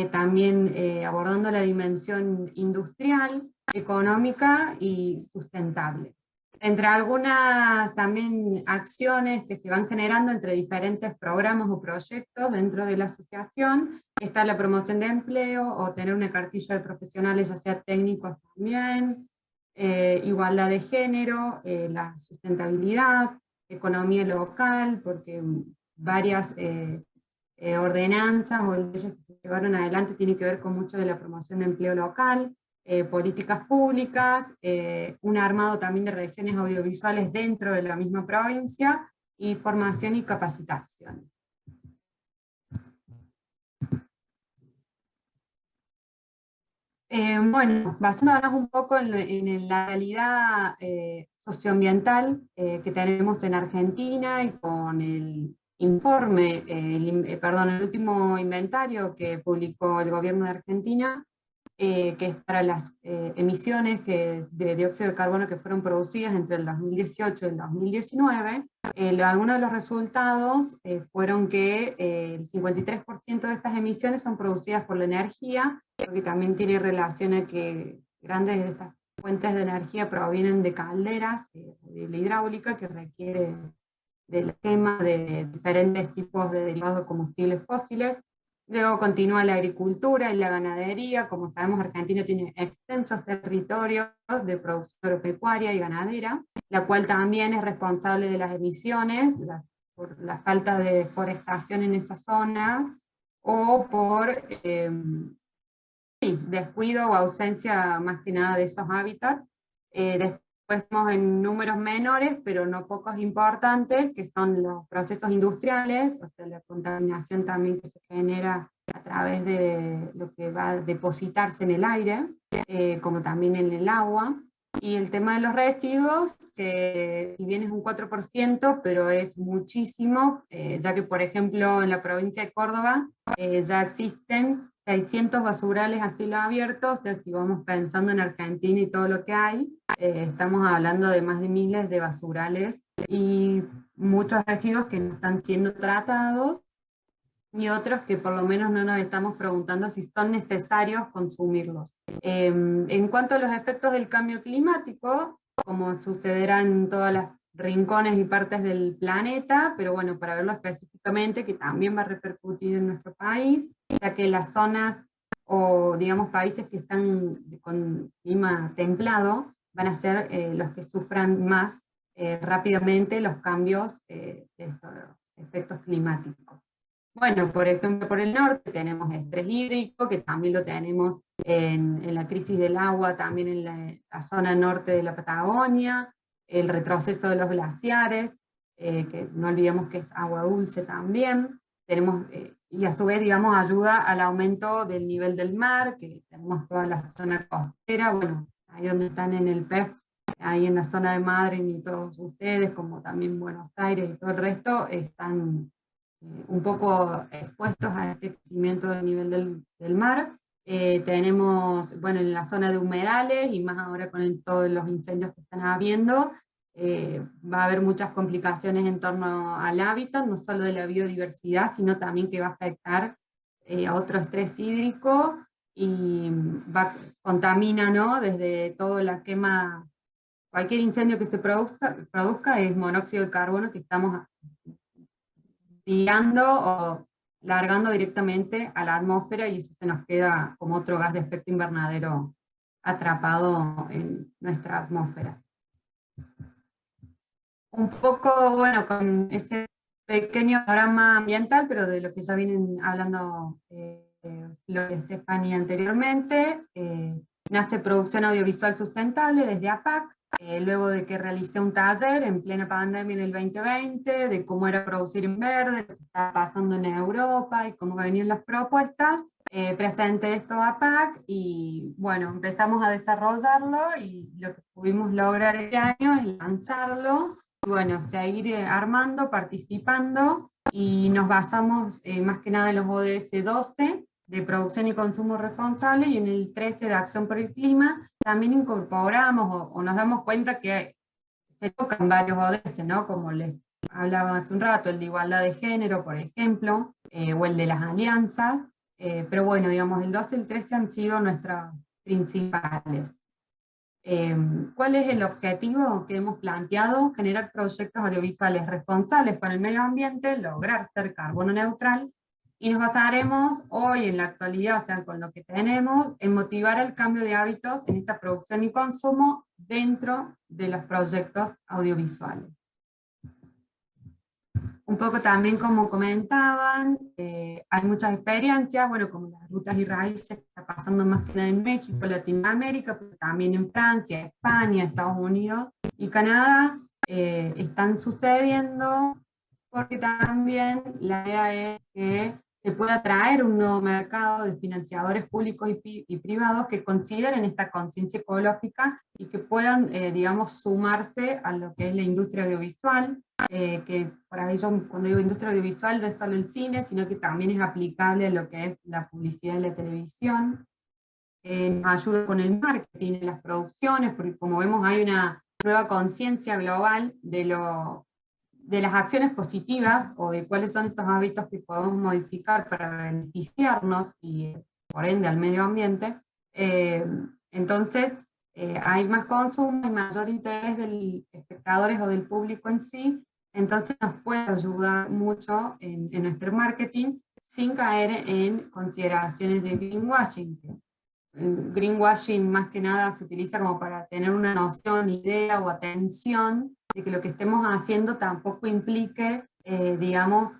D: también abordando la dimensión industrial, económica y sustentable. Entre algunas también acciones que se van generando entre diferentes programas o proyectos dentro de la asociación, está la promoción de empleo o tener una cartilla de profesionales, ya sea técnicos también, igualdad de género, la sustentabilidad, economía local, porque varias ordenanzas o leyes que se llevaron adelante tienen que ver con mucho de la promoción de empleo local, políticas públicas, un armado también de regiones audiovisuales dentro de la misma provincia, y formación y capacitación. Bueno, basándonos un poco en la realidad socioambiental que tenemos en Argentina y con el informe, el último inventario que publicó el gobierno de Argentina, que es para las emisiones de dióxido de carbono que fueron producidas entre el 2018 y el 2019, algunos de los resultados fueron que el 53% de estas emisiones son producidas por la energía, porque también tiene relación a que grandes de estas fuentes de energía provienen de calderas de la hidráulica, que requiere la quema de diferentes tipos de derivados de combustibles fósiles. Luego continúa la agricultura y la ganadería. Como sabemos, Argentina tiene extensos territorios de producción agropecuaria y ganadera, la cual también es responsable de las emisiones, por la falta de deforestación en esa zona, o por descuido o ausencia más que nada de esos hábitats. Después estamos en números menores, pero no pocos importantes, que son los procesos industriales, o sea, la contaminación también que se genera a través de lo que va a depositarse en el aire, como también en el agua. Y el tema de los residuos, que si bien es un 4%, pero es muchísimo, ya que por ejemplo en la provincia de Córdoba ya existen 600 basurales a cielo abierto, o sea, si vamos pensando en Argentina y todo lo que hay, estamos hablando de más de miles de basurales y muchos residuos que no están siendo tratados, y otros que por lo menos no nos estamos preguntando si son necesarios consumirlos. En cuanto a los efectos del cambio climático, como sucederá en todos los rincones y partes del planeta, pero bueno, para verlo específicamente, que también va a repercutir en nuestro país, ya que las zonas o digamos países que están con clima templado van a ser los que sufran más rápidamente los cambios de estos efectos climáticos. Bueno, por ejemplo, por el norte tenemos estrés hídrico, que también lo tenemos en la crisis del agua, también en la zona norte de la Patagonia, el retroceso de los glaciares, que no olvidemos que es agua dulce también. Tenemos, y a su vez, digamos, ayuda al aumento del nivel del mar, que tenemos toda la zona costera, bueno, ahí donde están en el PEF, ahí en la zona de Madrid, y todos ustedes, como también Buenos Aires y todo el resto, están un poco expuestos a este crecimiento del nivel del mar. Tenemos, bueno, en la zona de humedales, y más ahora con todos los incendios que están habiendo, va a haber muchas complicaciones en torno al hábitat, no solo de la biodiversidad, sino también que va a afectar a otro estrés hídrico, y contamina, ¿no? Desde toda la quema, cualquier incendio que se produzca es monóxido de carbono que estamos tirando o largando directamente a la atmósfera, y eso se nos queda como otro gas de efecto invernadero atrapado en nuestra atmósfera. Un poco, bueno, con ese pequeño programa ambiental, pero de lo que ya vienen hablando Flor y Estefanía anteriormente, nace Producción Audiovisual Sustentable desde APAC, luego de que realicé un taller en plena pandemia en el 2020, de cómo era producir en verde, lo que estaba pasando en Europa y cómo venían las propuestas, presenté esto a APAC y bueno, empezamos a desarrollarlo, y lo que pudimos lograr este año es lanzarlo, y bueno, seguir armando, participando, y nos basamos más que nada en los ODS 12, de producción y consumo responsable, y en el 13 de acción por el clima. También incorporamos o nos damos cuenta que se tocan varios ODS, ¿no? Como les hablaba hace un rato, el de igualdad de género, por ejemplo, o el de las alianzas, pero bueno, digamos, el 12 y el 13 han sido nuestros principales. ¿Cuál es el objetivo que hemos planteado? Generar proyectos audiovisuales responsables con el medio ambiente, lograr ser carbono neutral, y nos basaremos hoy en la actualidad, o sea, con lo que tenemos, en motivar el cambio de hábitos en esta producción y consumo dentro de los proyectos audiovisuales. Un poco también, como comentaban, hay muchas experiencias, bueno, como las rutas y raíces, que está pasando más que nada en México, Latinoamérica, pero también en Francia, España, Estados Unidos y Canadá, están sucediendo, porque también la idea es que se pueda atraer un nuevo mercado de financiadores públicos y privados que consideren esta conciencia ecológica y que puedan, digamos, sumarse a lo que es la industria audiovisual, que por ahí yo cuando digo industria audiovisual no es solo el cine, sino que también es aplicable a lo que es la publicidad y la televisión. Nos ayuda con el marketing, las producciones, porque como vemos hay una nueva conciencia global de las acciones positivas, o de cuáles son estos hábitos que podemos modificar para beneficiarnos y por ende al medio ambiente. Entonces hay más consumo y mayor interés de los espectadores o del público en sí Entonces nos puede ayudar mucho en nuestro marketing sin caer en consideraciones de greenwashing. Greenwashing más que nada se utiliza como para tener una noción, idea o atención de que lo que estemos haciendo tampoco implique, digamos,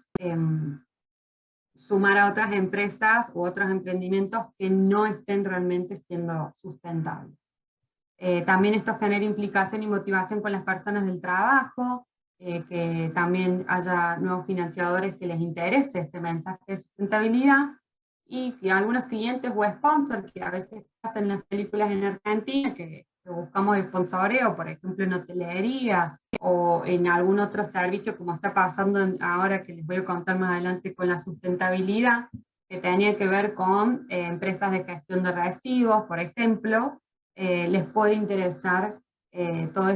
D: sumar a otras empresas u otros emprendimientos que no estén realmente siendo sustentables. También esto genera implicación y motivación con las personas del trabajo, que también haya nuevos financiadores que les interese este mensaje de sustentabilidad, y que algunos clientes o sponsors que a veces hacen las películas en Argentina, que buscamos sponsoreo, por ejemplo en hotelería, o en algún otro servicio como está pasando ahora, que les voy a contar más adelante con la sustentabilidad, que tenía que ver con empresas de gestión de residuos, por ejemplo, les puede interesar todo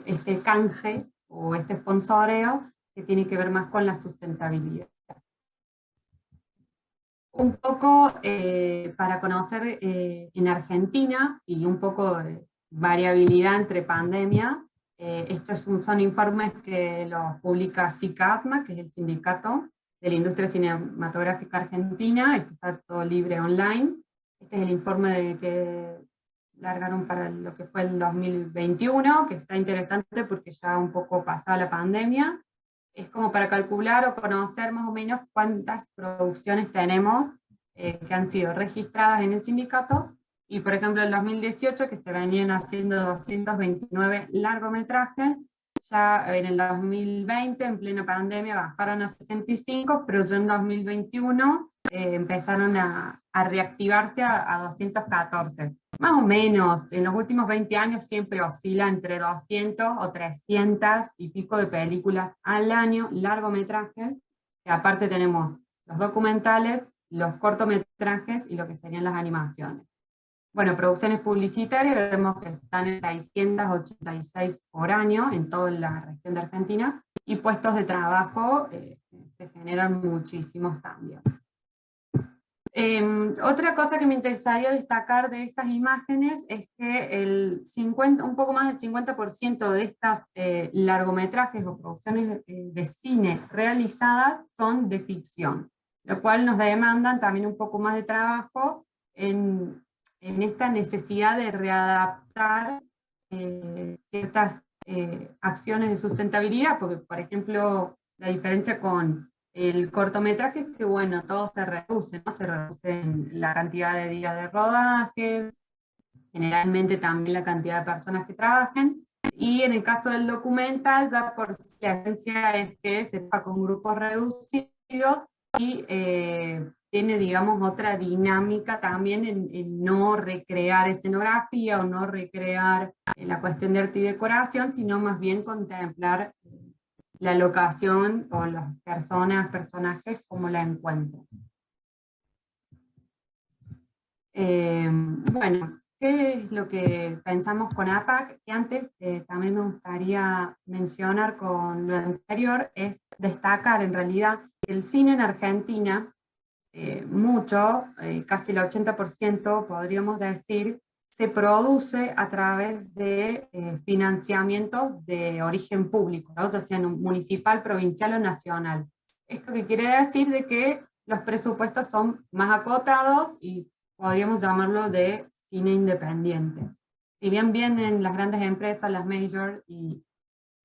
D: este canje o este sponsoreo que tiene que ver más con la sustentabilidad. Un poco para conocer en Argentina, y un poco de variabilidad entre pandemia, estos son informes que los publica SICAPMA, que es el sindicato de la industria cinematográfica argentina. Esto está todo libre online. Este es el informe que largaron para lo que fue el 2021, que está interesante porque ya un poco pasada la pandemia. Es como para calcular o conocer más o menos cuántas producciones tenemos que han sido registradas en el sindicato, y por ejemplo el 2018, que se venían haciendo 229 largometrajes, ya en el 2020, en plena pandemia, bajaron a 65, pero ya en 2021 empezaron a reactivarse a 214. Más o menos, en los últimos 20 años siempre oscila entre 200 o 300 y pico de películas al año, largometrajes, y aparte tenemos los documentales, los cortometrajes y lo que serían las animaciones. Bueno, producciones publicitarias, vemos que están en 686 por año en toda la región de Argentina, y puestos de trabajo se generan muchísimos también. Otra cosa que me interesaría destacar de estas imágenes es que un poco más del 50% de estas largometrajes o producciones de cine realizadas son de ficción, lo cual nos demandan también un poco más de trabajo en esta necesidad de readaptar ciertas acciones de sustentabilidad, porque por ejemplo la diferencia con el cortometraje es que, bueno, todo se reduce, ¿no? Se reduce en la cantidad de días de rodaje, generalmente también la cantidad de personas que trabajen, y en el caso del documental, ya por si la agencia es que se trabaja con grupos reducidos, y tiene, digamos, otra dinámica también en no recrear escenografía o no recrear la cuestión de arte y decoración, sino más bien contemplar la locación o las personajes como la encuentran. Bueno, ¿qué es lo que pensamos con APAC? Que antes también me gustaría mencionar con lo anterior, es destacar en realidad que el cine en Argentina, casi el 80% podríamos decir, se produce a través de financiamientos de origen público, ¿no? Ya sea municipal, provincial o nacional. Esto que quiere decir de que los presupuestos son más acotados y podríamos llamarlo de cine independiente. Si bien vienen las grandes empresas, las majors, y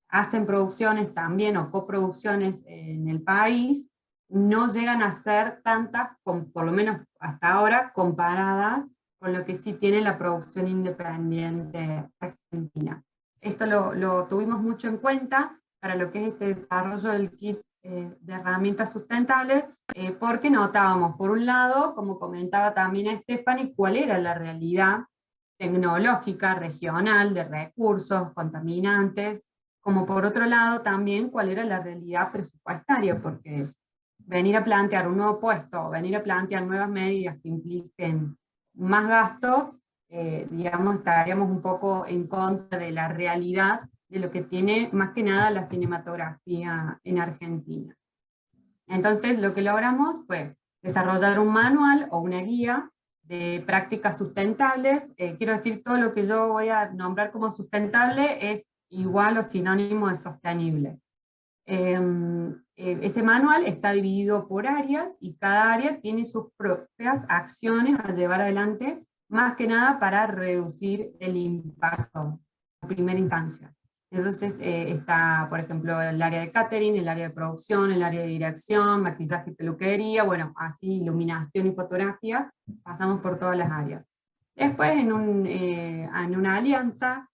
D: hacen producciones también o coproducciones en el país, no llegan a ser tantas, por lo menos hasta ahora, comparadas con lo que sí tiene la producción independiente argentina. Esto lo tuvimos mucho en cuenta para lo que es este desarrollo del kit de herramientas sustentables, porque notábamos, por un lado, como comentaba también Stephanie, cuál era la realidad tecnológica, regional, de recursos, contaminantes, como por otro lado también cuál era la realidad presupuestaria, porque venir a plantear un nuevo puesto, venir a plantear nuevas medidas que impliquen más gastos, digamos, estaríamos un poco en contra de la realidad de lo que tiene más que nada la cinematografía en Argentina. Entonces lo que logramos fue desarrollar un manual o una guía de prácticas sustentables. Quiero decir, todo lo que yo voy a nombrar como sustentable es igual o sinónimo de sostenible. Ese manual está dividido por áreas y cada área tiene sus propias acciones a llevar adelante, más que nada para reducir el impacto en primera instancia. Entonces está, por ejemplo, el área de catering, el área de producción, el área de dirección, maquillaje y peluquería, bueno, así iluminación y fotografía, pasamos por todas las áreas. Después en una alianza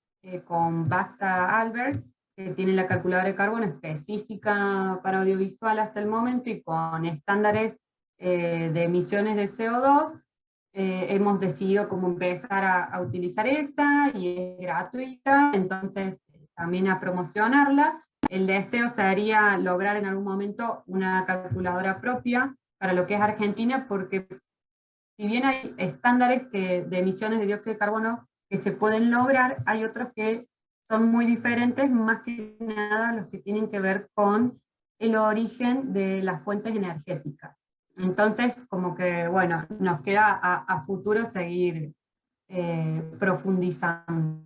D: con Basta Albert, que tiene la calculadora de carbono específica para audiovisual hasta el momento y con estándares de emisiones de CO2, hemos decidido cómo empezar a utilizar esta y es gratuita, entonces también a promocionarla. El deseo sería lograr en algún momento una calculadora propia para lo que es Argentina, porque si bien hay estándares de emisiones de dióxido de carbono que se pueden lograr, hay otros que son muy diferentes, más que nada los que tienen que ver con el origen de las fuentes energéticas. Entonces, como que, bueno, nos queda a futuro seguir profundizando.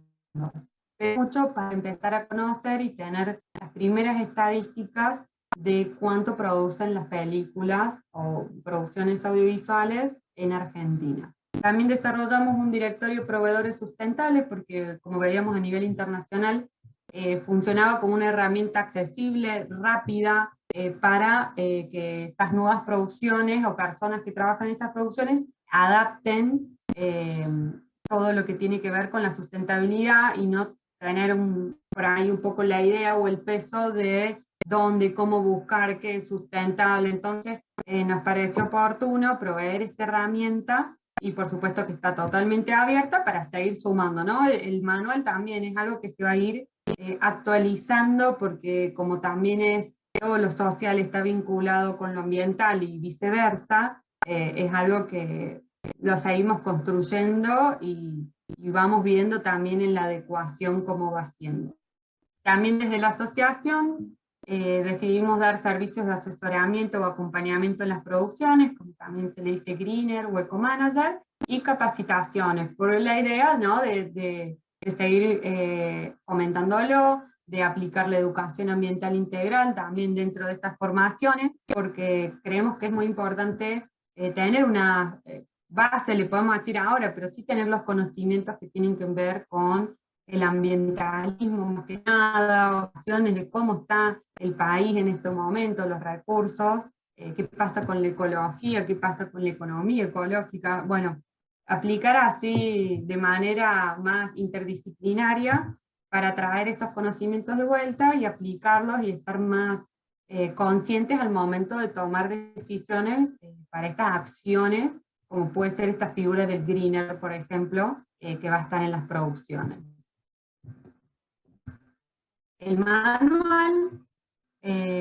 D: Hay mucho para empezar a conocer y tener las primeras estadísticas de cuánto producen las películas o producciones audiovisuales en Argentina. También desarrollamos un directorio de proveedores sustentables porque, como veíamos a nivel internacional, funcionaba como una herramienta accesible, rápida, para que estas nuevas producciones o personas que trabajan en estas producciones adapten todo lo que tiene que ver con la sustentabilidad y no tener por ahí un poco la idea o el peso de dónde, cómo buscar qué es sustentable. Entonces nos pareció oportuno proveer esta herramienta y por supuesto que está totalmente abierta para seguir sumando, ¿no? El manual también es algo que se va a ir actualizando porque como también todo lo social está vinculado con lo ambiental y viceversa, es algo que lo seguimos construyendo y vamos viendo también en la adecuación cómo va siendo. También desde la asociación decidimos dar servicios de asesoramiento o acompañamiento en las producciones, como también se le dice Greener o Eco Manager, y capacitaciones, por la idea, ¿no?, de seguir fomentándolo, de aplicar la educación ambiental integral también dentro de estas formaciones, porque creemos que es muy importante tener una base, le podemos decir ahora, pero sí tener los conocimientos que tienen que ver con el ambientalismo más que nada, opciones de cómo está el país en este momento, los recursos, qué pasa con la ecología, qué pasa con la economía ecológica, bueno, aplicar así de manera más interdisciplinaria para traer esos conocimientos de vuelta y aplicarlos y estar más conscientes al momento de tomar decisiones para estas acciones, como puede ser esta figura del greener, por ejemplo, que va a estar en las producciones. El manual,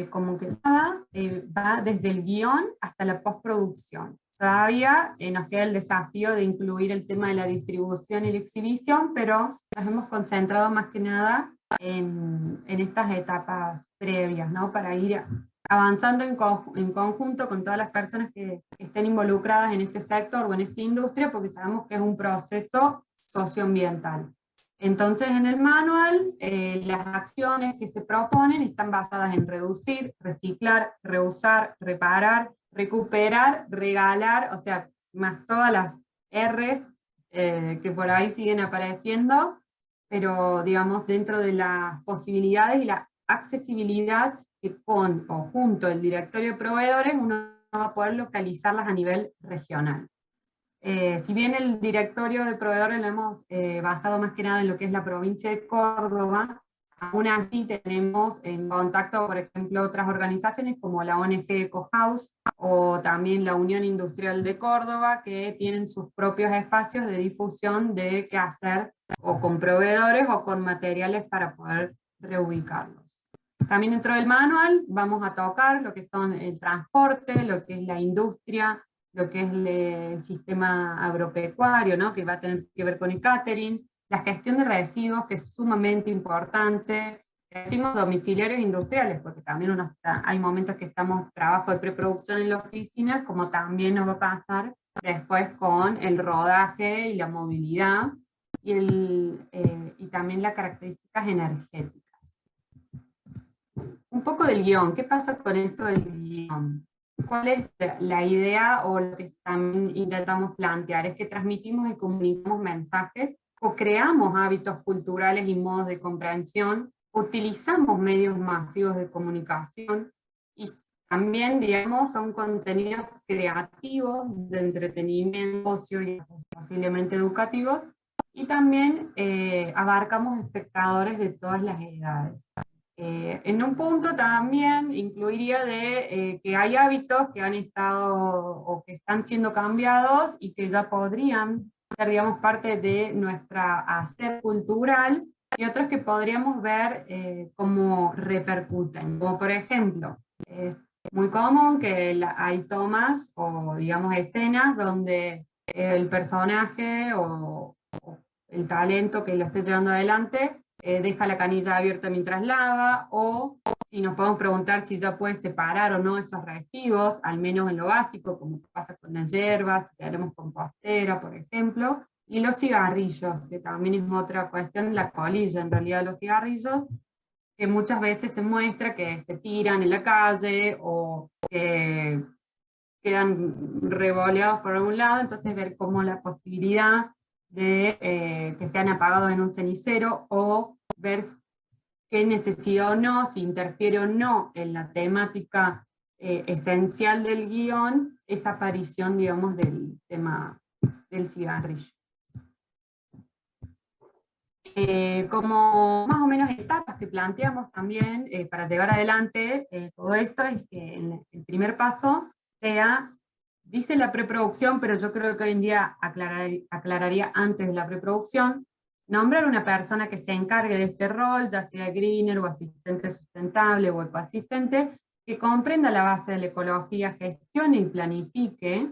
D: como que va desde el guión hasta la postproducción. Todavía nos queda el desafío de incluir el tema de la distribución y la exhibición, pero nos hemos concentrado más que nada en estas etapas previas, ¿no?, para ir avanzando en conjunto con todas las personas que estén involucradas en este sector o en esta industria, porque sabemos que es un proceso socioambiental. Entonces en el manual las acciones que se proponen están basadas en reducir, reciclar, reusar, reparar, recuperar, regalar, o sea, más todas las R's que por ahí siguen apareciendo, pero digamos dentro de las posibilidades y la accesibilidad que con o junto al directorio de proveedores uno va a poder localizarlas a nivel regional. Si bien el directorio de proveedores lo hemos basado más que nada en lo que es la provincia de Córdoba, aún así tenemos en contacto, por ejemplo, otras organizaciones como la ONG EcoHouse o también la Unión Industrial de Córdoba, que tienen sus propios espacios de difusión de qué hacer o con proveedores o con materiales para poder reubicarlos. También dentro del manual vamos a tocar lo que son el transporte, lo que es la industria, lo que es el sistema agropecuario, ¿no?, que va a tener que ver con el catering, la gestión de residuos, que es sumamente importante, decimos domiciliarios industriales, porque también hay momentos que estamos trabajo de preproducción en la oficina, como también nos va a pasar después con el rodaje y la movilidad, y también las características energéticas. Un poco del guión, ¿qué pasa con esto del guión? ¿Cuál es la idea o lo que también intentamos plantear? Es que transmitimos y comunicamos mensajes, o creamos hábitos culturales y modos de comprensión, utilizamos medios masivos de comunicación, y también, digamos, son contenidos creativos de entretenimiento, ocio y posiblemente educativos, y también abarcamos espectadores de todas las edades. En un punto también incluiría que hay hábitos que han estado o que están siendo cambiados y que ya podrían ser, digamos, parte de nuestra hacer cultural, y otros que podríamos ver cómo repercuten. Como por ejemplo, es muy común que hay tomas o, digamos, escenas donde el personaje o el talento que lo esté llevando adelante deja la canilla abierta mientras lava, o si nos podemos preguntar si ya puede separar o no esos residuos, al menos en lo básico, como pasa con las hierbas, si haremos compostera, por ejemplo, y los cigarrillos, que también es otra cuestión, la colilla en realidad de los cigarrillos, que muchas veces se muestra que se tiran en la calle, o que quedan revoleados por algún lado, entonces ver cómo la posibilidad de que sean apagados en un cenicero, o ver qué necesidad o no, si interfiere o no en la temática esencial del guión, esa aparición, digamos, del tema del cigarrillo. Como más o menos etapas que planteamos también para llevar adelante todo esto, es que en el primer paso sea, dice la preproducción, pero yo creo que hoy en día aclararía antes de la preproducción, nombrar una persona que se encargue de este rol, ya sea greener o asistente sustentable o ecoasistente, que comprenda la base de la ecología, gestione y planifique,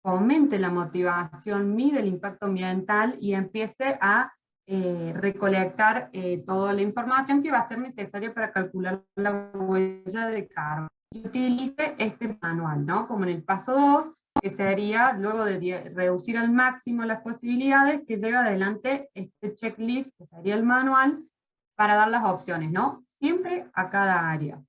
D: fomente la motivación, mide el impacto ambiental y empiece a recolectar toda la información que va a ser necesaria para calcular la huella de carbono. Y utilice este manual, ¿no? Como en el paso 2, que sería, luego de reducir al máximo las posibilidades, que lleva adelante este checklist, que sería el manual, para dar las opciones, ¿no? Siempre a cada área.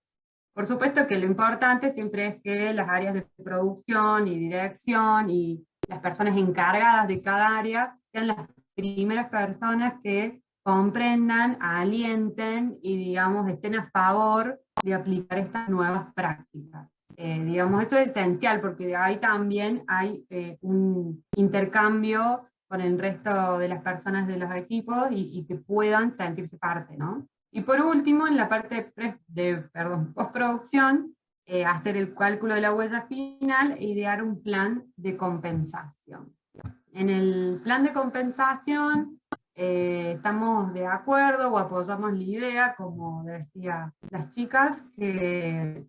D: Por supuesto que lo importante siempre es que las áreas de producción y dirección y las personas encargadas de cada área sean las primeras personas que comprendan, alienten y, digamos, estén a favor de aplicar estas nuevas prácticas. Digamos, esto es esencial porque de ahí también hay un intercambio con el resto de las personas de los equipos y que puedan sentirse parte, ¿no? Y por último, en la parte de postproducción, hacer el cálculo de la huella final e idear un plan de compensación. En el plan de compensación estamos de acuerdo o apoyamos la idea, como decía las chicas, que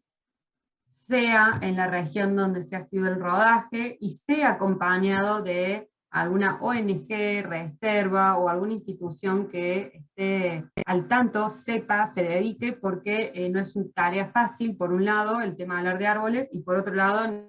D: sea en la región donde se ha sido el rodaje y sea acompañado de alguna ONG, reserva o alguna institución que esté al tanto, sepa, se dedique, porque no es una tarea fácil, por un lado, el tema de hablar de árboles, y por otro lado,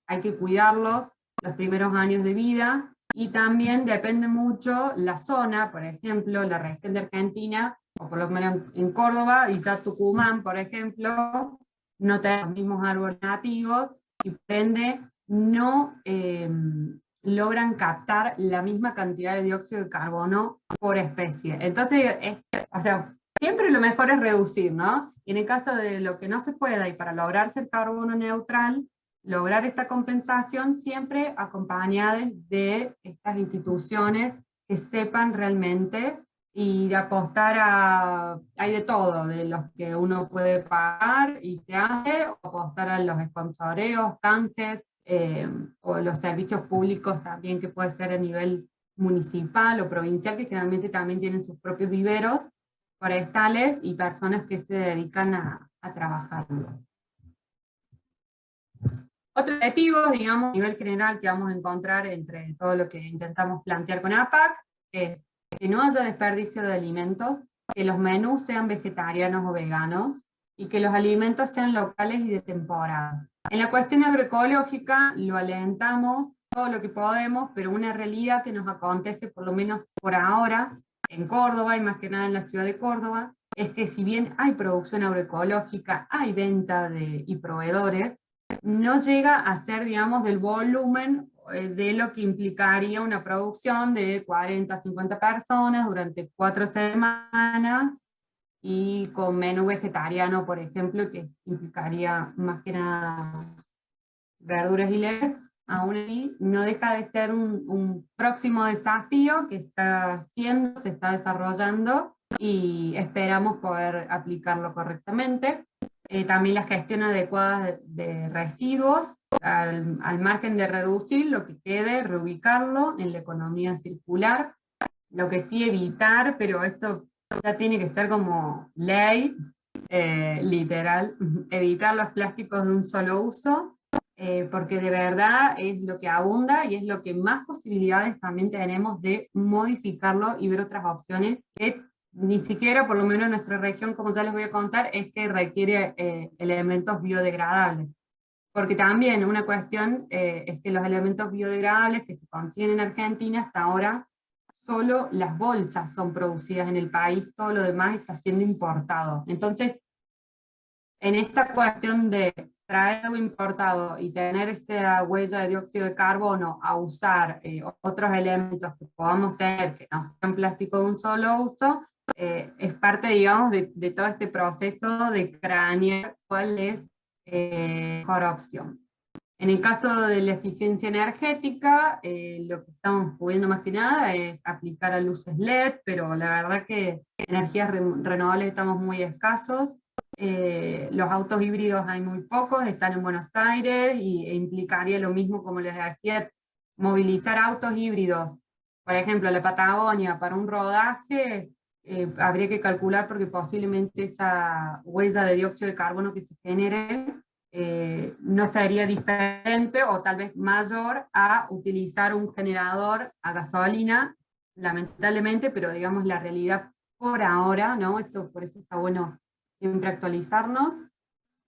D: hay que cuidarlos los primeros años de vida, y también depende mucho la zona, por ejemplo, la región de Argentina, o por lo menos en Córdoba, y ya Tucumán, por ejemplo, no tenemos los mismos árboles nativos, y por ende no logran captar la misma cantidad de dióxido de carbono por especie. Entonces, o sea, siempre lo mejor es reducir, ¿no? Y en el caso de lo que no se pueda, y para lograr ser carbono neutral, lograr esta compensación siempre acompañadas de estas instituciones que sepan realmente, y de apostar hay de todo, de los que uno puede pagar y se hace, o apostar a los sponsoreos, canjes, o los servicios públicos también, que puede ser a nivel municipal o provincial, que generalmente también tienen sus propios viveros forestales y personas que se dedican a trabajarlo. Otros objetivos, digamos, a nivel general, que vamos a encontrar entre todo lo que intentamos plantear con APAC, es que no haya desperdicio de alimentos, que los menús sean vegetarianos o veganos, y que los alimentos sean locales y de temporada. En la cuestión agroecológica lo alentamos todo lo que podemos, pero una realidad que nos acontece, por lo menos por ahora, en Córdoba, y más que nada en la ciudad de Córdoba, es que si bien hay producción agroecológica, hay venta y proveedores, no llega a ser, digamos, del volumen de lo que implicaría una producción de 40, 50 personas durante 4 semanas, y con menú vegetariano, por ejemplo, que implicaría más que nada verduras y legumbres. Aún así no deja de ser un próximo desafío que se está desarrollando, y esperamos poder aplicarlo correctamente. También la gestión adecuada de residuos, al margen de reducir lo que quede, reubicarlo en la economía circular. Lo que sí evitar, pero esto ya tiene que estar como ley, literal, evitar los plásticos de un solo uso, porque de verdad es lo que abunda y es lo que más posibilidades también tenemos de modificarlo y ver otras opciones que ni siquiera, por lo menos en nuestra región, como ya les voy a contar, es que requiere elementos biodegradables. Porque también una cuestión es que los elementos biodegradables que se consiguen en Argentina hasta ahora, solo las bolsas son producidas en el país, todo lo demás está siendo importado. Entonces, en esta cuestión de traer algo importado y tener esa huella de dióxido de carbono, a usar otros elementos que podamos tener que no sean plástico de un solo uso, es parte, digamos, de todo este proceso de cranear cuál es mejor opción. En el caso de la eficiencia energética, lo que estamos pudiendo más que nada es aplicar a luces LED, pero la verdad que energías renovables estamos muy escasos. Los autos híbridos hay muy pocos, están en Buenos Aires, e implicaría lo mismo, como les decía, movilizar autos híbridos, por ejemplo, a la Patagonia para un rodaje. Habría que calcular, porque posiblemente esa huella de dióxido de carbono que se genere no sería diferente o tal vez mayor a utilizar un generador a gasolina, lamentablemente, pero digamos la realidad por ahora, ¿no? Esto, por eso está bueno siempre actualizarnos.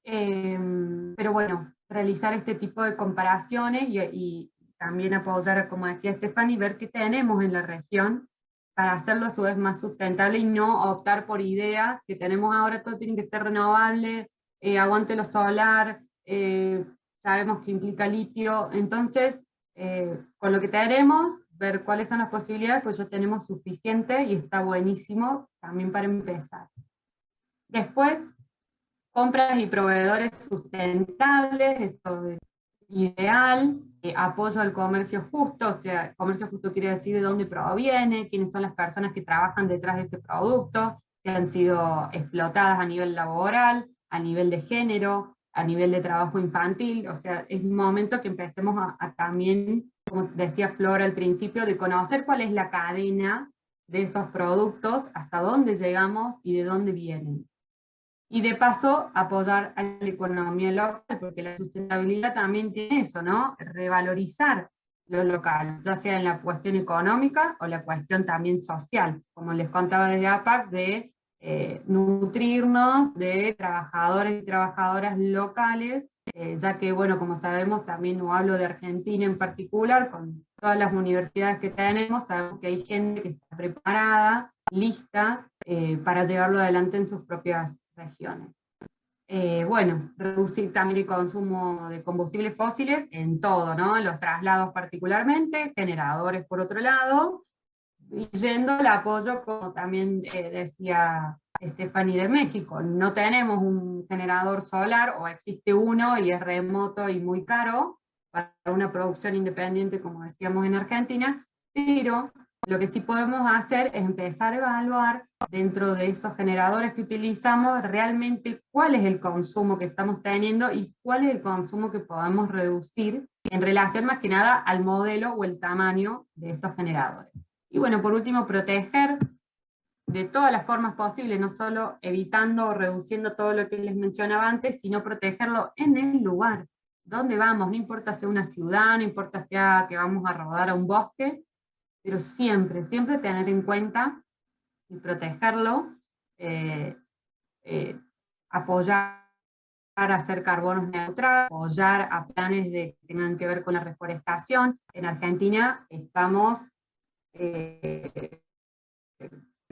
D: Pero bueno, realizar este tipo de comparaciones y también apoyar, como decía Stephanie, ver qué tenemos en la región para hacerlo a su vez más sustentable y no optar por ideas que tenemos ahora. Todo tiene que ser renovable, aguante lo solar, sabemos que implica litio. Entonces, con lo que tenemos, ver cuáles son las posibilidades, pues ya tenemos suficiente y está buenísimo también para empezar. Después, compras y proveedores sustentables, esto es ideal. Apoyo al comercio justo, o sea, comercio justo quiere decir de dónde proviene, quiénes son las personas que trabajan detrás de ese producto, que han sido explotadas a nivel laboral, a nivel de género, a nivel de trabajo infantil. O sea, es un momento que empecemos a también, como decía Flor al principio, de conocer cuál es la cadena de esos productos, hasta dónde llegamos y de dónde vienen. Y de paso, apoyar a la economía local, porque la sustentabilidad también tiene eso, ¿no? Revalorizar lo local, ya sea en la cuestión económica o la cuestión también social, como les contaba desde APAC, de nutrirnos de trabajadores y trabajadoras locales, ya que, bueno, como sabemos, también no hablo de Argentina en particular, con todas las universidades que tenemos, sabemos que hay gente que está preparada, lista, para llevarlo adelante en sus propias regiones. Bueno, reducir también el consumo de combustibles fósiles en todo, ¿no? Los traslados particularmente, generadores por otro lado, y yendo al apoyo, como también decía Stephanie de México, no tenemos un generador solar, o existe uno y es remoto y muy caro para una producción independiente, como decíamos en Argentina, pero lo que sí podemos hacer es empezar a evaluar dentro de esos generadores que utilizamos realmente cuál es el consumo que estamos teniendo y cuál es el consumo que podemos reducir en relación más que nada al modelo o el tamaño de estos generadores. Y bueno, por último, proteger de todas las formas posibles, no solo evitando o reduciendo todo lo que les mencionaba antes, sino protegerlo en el lugar donde vamos, no importa sea una ciudad, no importa sea que vamos a rodar a un bosque, pero siempre, siempre tener en cuenta y protegerlo, apoyar a ser carbono neutral, apoyar a planes que tengan que ver con la reforestación. En Argentina estamos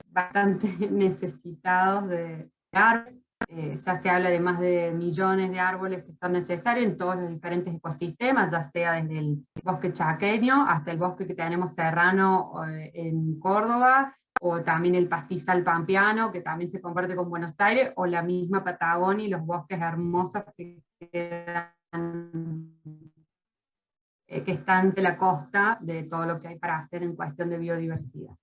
D: bastante necesitados de árboles. Ya se habla de más de millones de árboles que son necesarios en todos los diferentes ecosistemas, ya sea desde el bosque chaqueño hasta el bosque que tenemos serrano en Córdoba, o también el pastizal pampeano, que también se comparte con Buenos Aires, o la misma Patagonia y los bosques hermosos que están de la costa de todo lo que hay para hacer en cuestión de biodiversidad.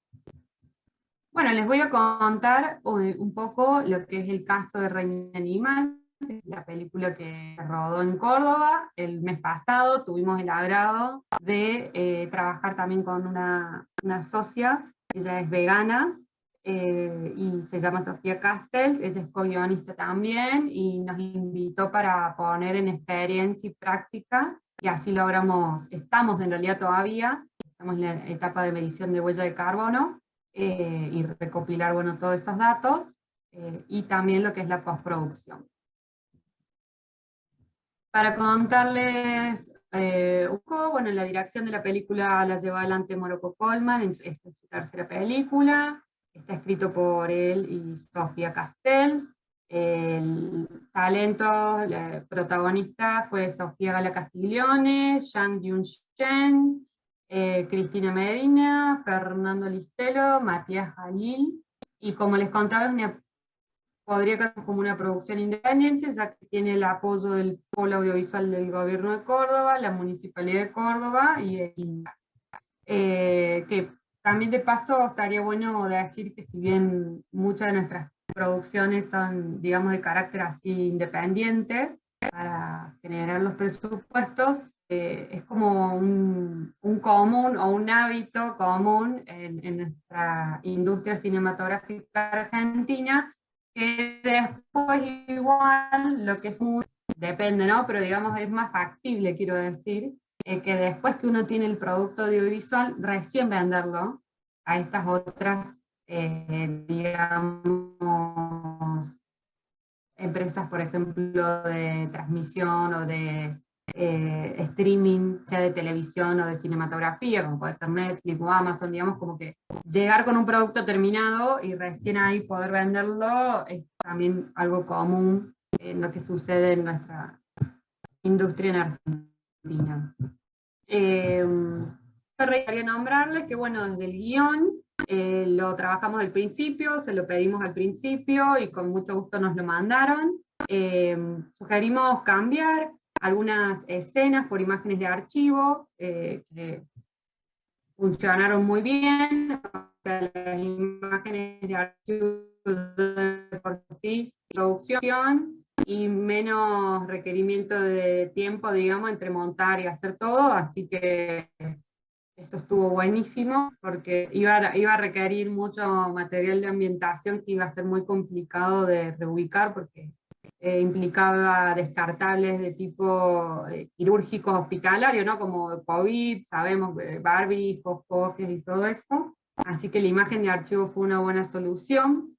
D: Bueno, les voy a contar un poco lo que es el caso de Reino Animal, que es la película que rodó en Córdoba el mes pasado. Tuvimos el agrado de trabajar también con una socia, ella es vegana, y se llama Sofía Castells, ella es co-guionista también, y nos invitó para poner en experiencia y práctica, y así estamos en realidad todavía, estamos en la etapa de medición de huella de carbono, y recopilar, bueno, todos estos datos, y también lo que es la postproducción. Para contarles un poco, bueno, la dirección de la película la llevó adelante Morocco Colman, esta es su tercera película, está escrito por él y Sofía Castells. El talento, la protagonista fue Sofía Gala Castiglione, Zhang Yun-shen, Cristina Medina, Fernando Listelo, Matías Jalil, y como les contaba, podría ser como una producción independiente, ya que tiene el apoyo del Polo Audiovisual del Gobierno de Córdoba, la Municipalidad de Córdoba y de INDA. Que también de paso estaría bueno decir que si bien muchas de nuestras producciones son, digamos, de carácter así independiente, para generar los presupuestos, es como un común o un hábito común en nuestra industria cinematográfica argentina, que después igual lo que es depende, ¿no? Pero digamos es más factible, quiero decir, que después que uno tiene el producto audiovisual, recién venderlo a estas otras, digamos, empresas, por ejemplo, de transmisión o de streaming, sea de televisión o de cinematografía, como puede ser Netflix o Amazon, digamos, como que llegar con un producto terminado y recién ahí poder venderlo es también algo común en lo que sucede en nuestra industria en Argentina. Quería nombrarles que, bueno, desde el guión lo trabajamos al principio, se lo pedimos al principio y con mucho gusto nos lo mandaron. Sugerimos cambiar algunas escenas por imágenes de archivo, que funcionaron muy bien. O sea, las imágenes de archivo de por sí, producción, y menos requerimiento de tiempo, digamos, entre montar y hacer todo, así que eso estuvo buenísimo, porque iba a requerir mucho material de ambientación que iba a ser muy complicado de reubicar, porque implicaba descartables de tipo quirúrgico hospitalario, ¿no? Como COVID, sabemos, barbijos, copias y todo eso. Así que la imagen de archivo fue una buena solución.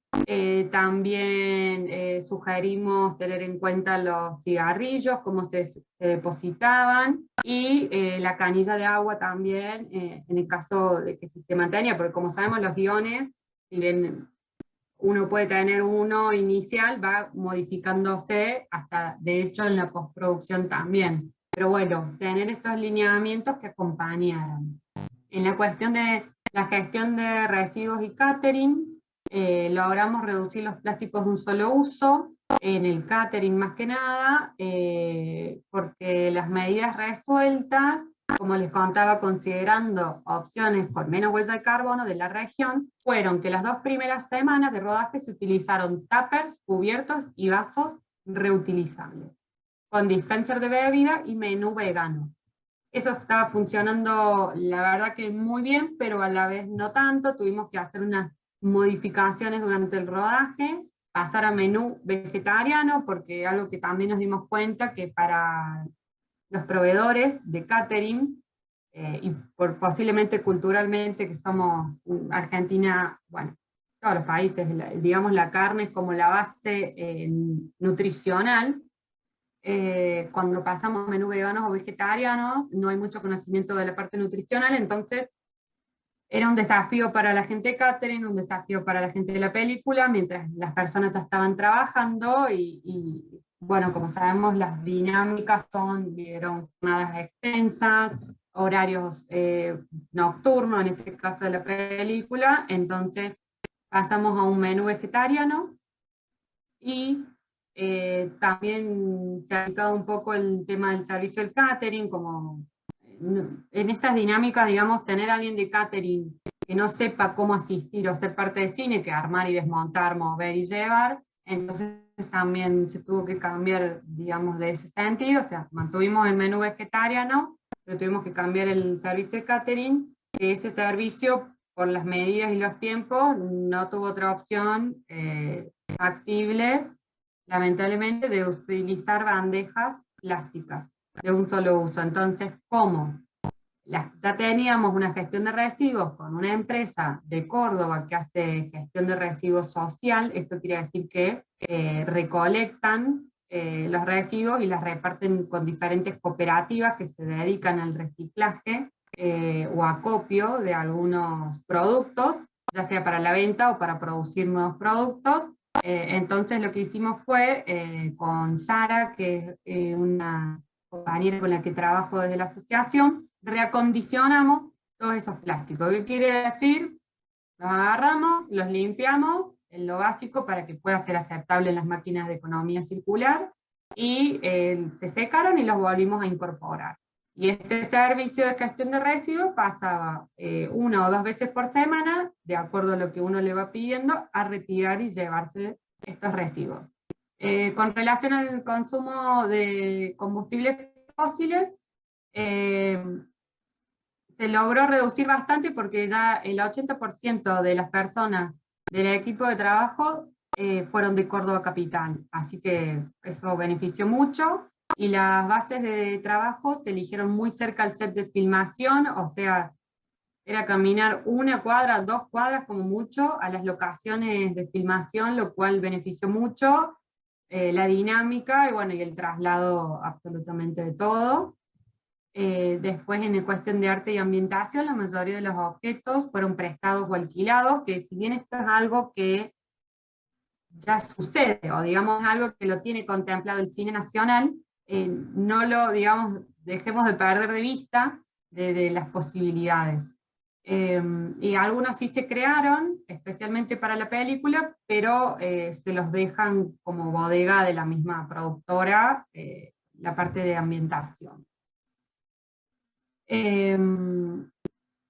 D: También sugerimos tener en cuenta los cigarrillos, cómo se depositaban, y la canilla de agua también, en el caso de que se mantenga, porque como sabemos los guiones, si bien uno puede tener uno inicial, va modificándose hasta, de hecho, en la postproducción también. Pero bueno, tener estos lineamientos que acompañaran. En la cuestión de la gestión de residuos y catering, logramos reducir los plásticos de un solo uso, en el catering más que nada, porque las medidas resueltas, como les contaba, considerando opciones con menos huella de carbono de la región, fueron que las 2 primeras semanas de rodaje se utilizaron tuppers, cubiertos y vasos reutilizables, con dispenser de bebida y menú vegano. Eso estaba funcionando, la verdad que muy bien, pero a la vez no tanto. Tuvimos que hacer unas modificaciones durante el rodaje, pasar a menú vegetariano, porque algo que también nos dimos cuenta que para los proveedores de catering, y posiblemente culturalmente, que somos Argentina, bueno, todos los países, digamos, la carne es como la base nutricional, cuando pasamos a menú veganos o vegetarianos, no hay mucho conocimiento de la parte nutricional, entonces era un desafío para la gente de catering, un desafío para la gente de la película, mientras las personas ya estaban trabajando y bueno, como sabemos, las dinámicas dieron jornadas extensas, horarios nocturnos, en este caso de la película, entonces pasamos a un menú vegetariano y también se ha aplicado un poco el tema del servicio del catering, como en estas dinámicas, digamos, tener a alguien de catering que no sepa cómo asistir o ser parte de cine, que armar y desmontar, mover y llevar, entonces también se tuvo que cambiar, digamos, de ese sentido, o sea, mantuvimos el menú vegetariano, pero tuvimos que cambiar el servicio de catering, que ese servicio, por las medidas y los tiempos, no tuvo otra opción factible, lamentablemente, de utilizar bandejas plásticas de un solo uso. Entonces, ¿cómo? Ya teníamos una gestión de residuos con una empresa de Córdoba que hace gestión de residuos social, esto quiere decir que recolectan los residuos y las reparten con diferentes cooperativas que se dedican al reciclaje o acopio de algunos productos, ya sea para la venta o para producir nuevos productos. Entonces lo que hicimos fue con Sara, que es una compañera con la que trabajo desde la asociación, reacondicionamos todos esos plásticos. ¿Qué quiere decir? Los agarramos, los limpiamos, en lo básico para que pueda ser aceptable en las máquinas de economía circular, y se secaron y los volvimos a incorporar. Y este servicio de gestión de residuos pasaba 1 o 2 veces por semana, de acuerdo a lo que uno le va pidiendo, a retirar y llevarse estos residuos. Con relación al consumo de combustibles fósiles, se logró reducir bastante porque ya el 80% de las personas del equipo de trabajo fueron de Córdoba capital, así que eso benefició mucho, y las bases de trabajo se eligieron muy cerca al set de filmación, o sea, era caminar 1 cuadra, 2 cuadras como mucho a las locaciones de filmación, lo cual benefició mucho la dinámica y, bueno, y el traslado absolutamente de todo. Después, en cuestión de arte y ambientación, la mayoría de los objetos fueron prestados o alquilados, que si bien esto es algo que ya sucede, o digamos algo que lo tiene contemplado el cine nacional, no lo, digamos, dejemos de perder de vista de las posibilidades. Y algunos sí se crearon, especialmente para la película, pero se los dejan como bodega de la misma productora, la parte de ambientación.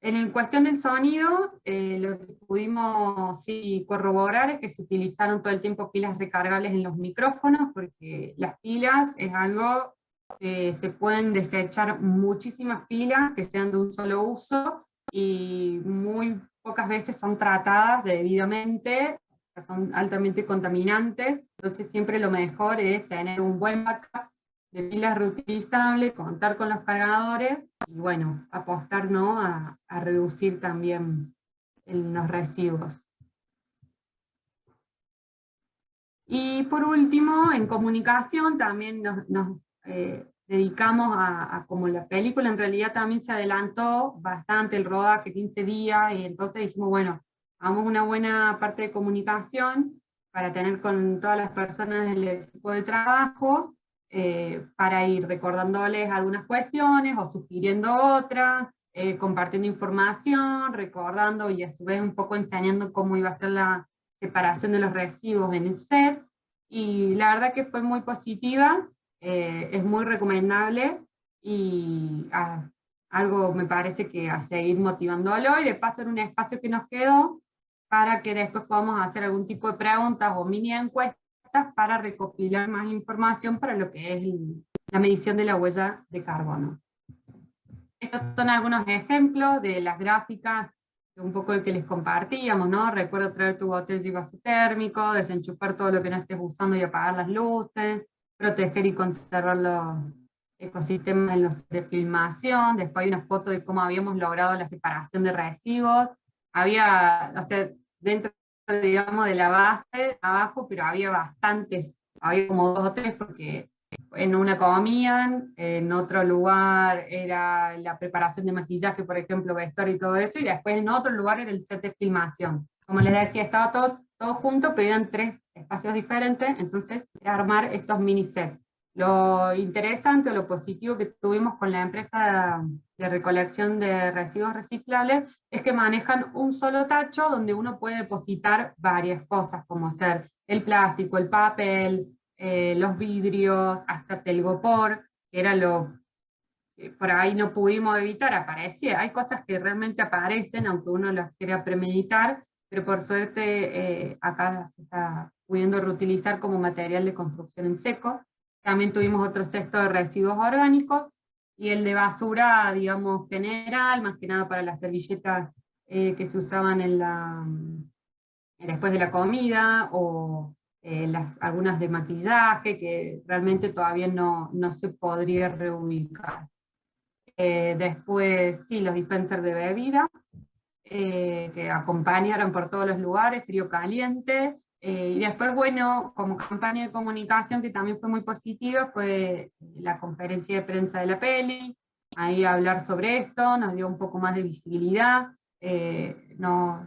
D: En cuestión del sonido, lo que pudimos sí corroborar es que se utilizaron todo el tiempo pilas recargables en los micrófonos, porque las pilas es algo que se pueden desechar muchísimas pilas que sean de un solo uso, y muy pocas veces son tratadas debidamente, son altamente contaminantes, entonces siempre lo mejor es tener un buen backup de pilas reutilizables, contar con los cargadores, y bueno, apostar, ¿no?, a reducir también los residuos. Y por último, en comunicación también nos dedicamos como la película en realidad también se adelantó bastante el rodaje, 15 días, y entonces dijimos, bueno, hagamos una buena parte de comunicación para tener con todas las personas del equipo de trabajo, para ir recordándoles algunas cuestiones o sugiriendo otras, compartiendo información, recordando y a su vez un poco enseñando cómo iba a ser la separación de los residuos en el set, y la verdad que fue muy positiva, es muy recomendable, y algo me parece que a seguir motivándolo, y de paso en un espacio que nos quedó para que después podamos hacer algún tipo de preguntas o mini encuestas para recopilar más información para lo que es la medición de la huella de carbono. Estos son algunos ejemplos de las gráficas, un poco el que les compartíamos, ¿no? Recuerda traer tu botella y vaso térmico, desenchufar todo lo que no estés usando y apagar las luces, proteger y conservar los ecosistemas de filmación. Después hay una foto de cómo habíamos logrado la separación de residuos. Había, o sea, dentro, digamos, de la base, abajo, pero había bastantes, había como 2 o 3, porque en una comían, en otro lugar era la preparación de maquillaje, por ejemplo, vestuario y todo eso, y después en otro lugar era el set de filmación. Como les decía, estaba todo junto, pero eran 3 espacios diferentes, entonces era armar estos mini sets. Lo interesante o lo positivo que tuvimos con la empresa de recolección de residuos reciclables es que manejan un solo tacho donde uno puede depositar varias cosas, como ser el plástico, el papel, los vidrios, hasta telgopor, que era lo que por ahí no pudimos evitar, aparecía. Hay cosas que realmente aparecen, aunque uno las quiera premeditar, pero por suerte acá se está pudiendo reutilizar como material de construcción en seco. También tuvimos otro cesto de residuos orgánicos, y el de basura, digamos, general, más que nada para las servilletas que se usaban después de la comida, o algunas de maquillaje, que realmente todavía no se podría reubicar. Después, sí, los dispensers de bebida, que acompañaron por todos los lugares, frío-caliente. Y después, bueno, como campaña de comunicación que también fue muy positiva, fue la conferencia de prensa de la peli, ahí hablar sobre esto, nos dio un poco más de visibilidad, nos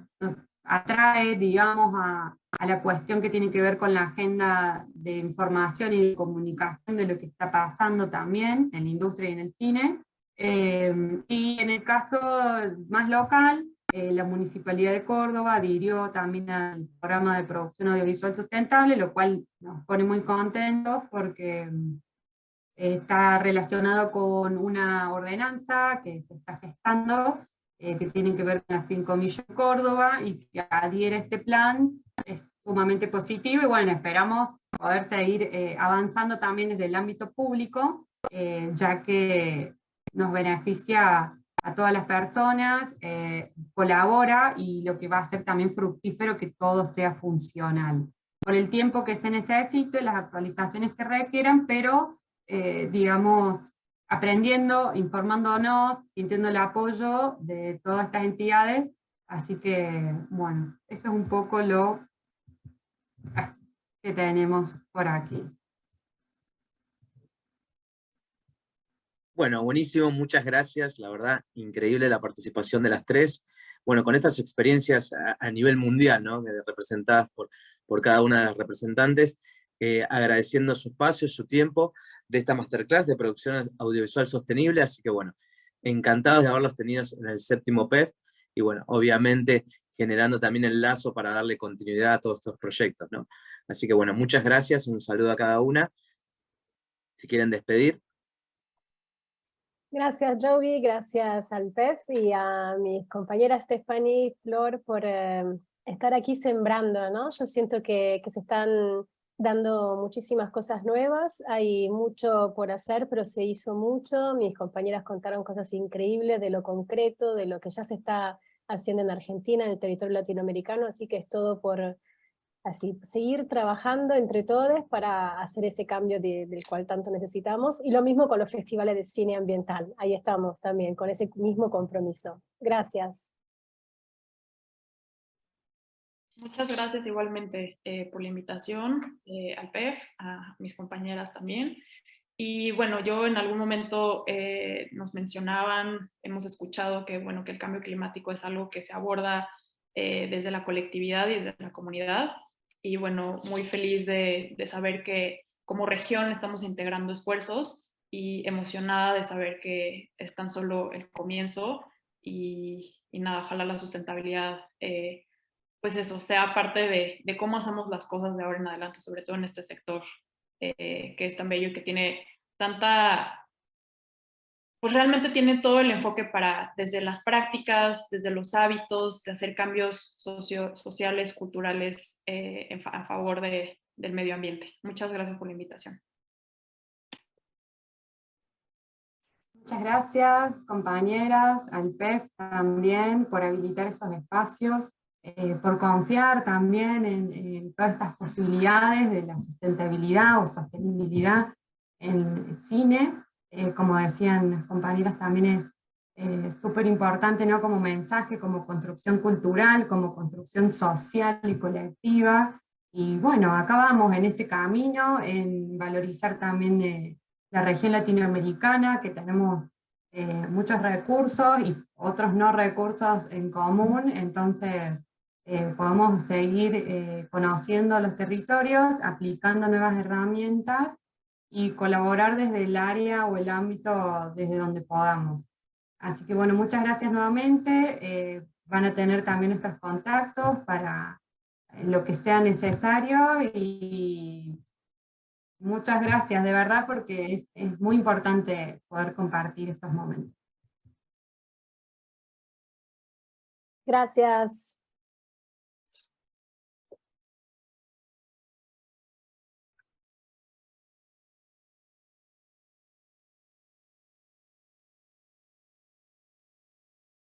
D: atrae, digamos, a la cuestión que tiene que ver con la agenda de información y de comunicación de lo que está pasando también en la industria y en el cine. Y en el caso más local, la Municipalidad de Córdoba adhirió también al programa de producción audiovisual sustentable, lo cual nos pone muy contentos porque está relacionado con una ordenanza que se está gestando, que tiene que ver con la Fincomillo Córdoba, y que adhiere a este plan, es sumamente positivo, y bueno, esperamos poder seguir avanzando también desde el ámbito público, ya que nos beneficia a todas las personas, colabora, y lo que va a ser también fructífero que todo sea funcional. Por el tiempo que se necesite, las actualizaciones que requieran, pero digamos, aprendiendo, informándonos, sintiendo el apoyo de todas estas entidades. Así que, bueno, eso es un poco lo que tenemos por aquí.
A: Bueno, buenísimo, muchas gracias, la verdad, increíble la participación de las 3. Bueno, con estas experiencias a nivel mundial, ¿no? Representadas por cada una de las representantes, agradeciendo su espacio, su tiempo, de esta masterclass de producción audiovisual sostenible, así que bueno, encantados de haberlos tenido en el 7º PEF, y bueno, obviamente generando también el lazo para darle continuidad a todos estos proyectos, ¿no? Así que bueno, muchas gracias, un saludo a cada una. Si quieren despedir.
B: Gracias, Joey, gracias al PEF y a mis compañeras Stephanie y Flor por estar aquí sembrando, ¿no? Yo siento que se están dando muchísimas cosas nuevas, hay mucho por hacer, pero se hizo mucho, mis compañeras contaron cosas increíbles de lo concreto, de lo que ya se está haciendo en Argentina, en el territorio latinoamericano, así que es todo por así, seguir trabajando entre todos para hacer ese cambio del cual tanto necesitamos, y lo mismo con los festivales de cine ambiental, ahí estamos también, con ese mismo compromiso. Gracias.
C: Muchas gracias igualmente por la invitación al PEF, a mis compañeras también. Y bueno, yo en algún momento nos mencionaban, hemos escuchado que, bueno, que el cambio climático es algo que se aborda desde la colectividad y desde la comunidad. Y bueno, muy feliz de saber que como región estamos integrando esfuerzos, y emocionada de saber que es tan solo el comienzo, y nada, ojalá la sustentabilidad pues eso, sea parte de cómo hacemos las cosas de ahora en adelante, sobre todo en este sector que es tan bello y que tiene tanta, pues realmente tiene todo el enfoque para, desde las prácticas, desde los hábitos, de hacer cambios sociales, culturales a favor del medio ambiente. Muchas gracias por la invitación.
D: Muchas gracias, compañeras, al PEF también por habilitar esos espacios, por confiar también en todas estas posibilidades de la sustentabilidad o sostenibilidad en el cine. Como decían las compañeras, también es súper importante, ¿no? Como mensaje, como construcción cultural, como construcción social y colectiva. Y bueno, acá vamos en este camino, en valorizar también la región latinoamericana, que tenemos muchos recursos y otros no recursos en común, entonces podemos seguir conociendo los territorios, aplicando nuevas herramientas y colaborar desde el área o el ámbito desde donde podamos. Así que bueno, muchas gracias nuevamente, van a tener también nuestros contactos para lo que sea necesario, y muchas gracias de verdad, porque es muy importante poder compartir estos momentos.
B: Gracias.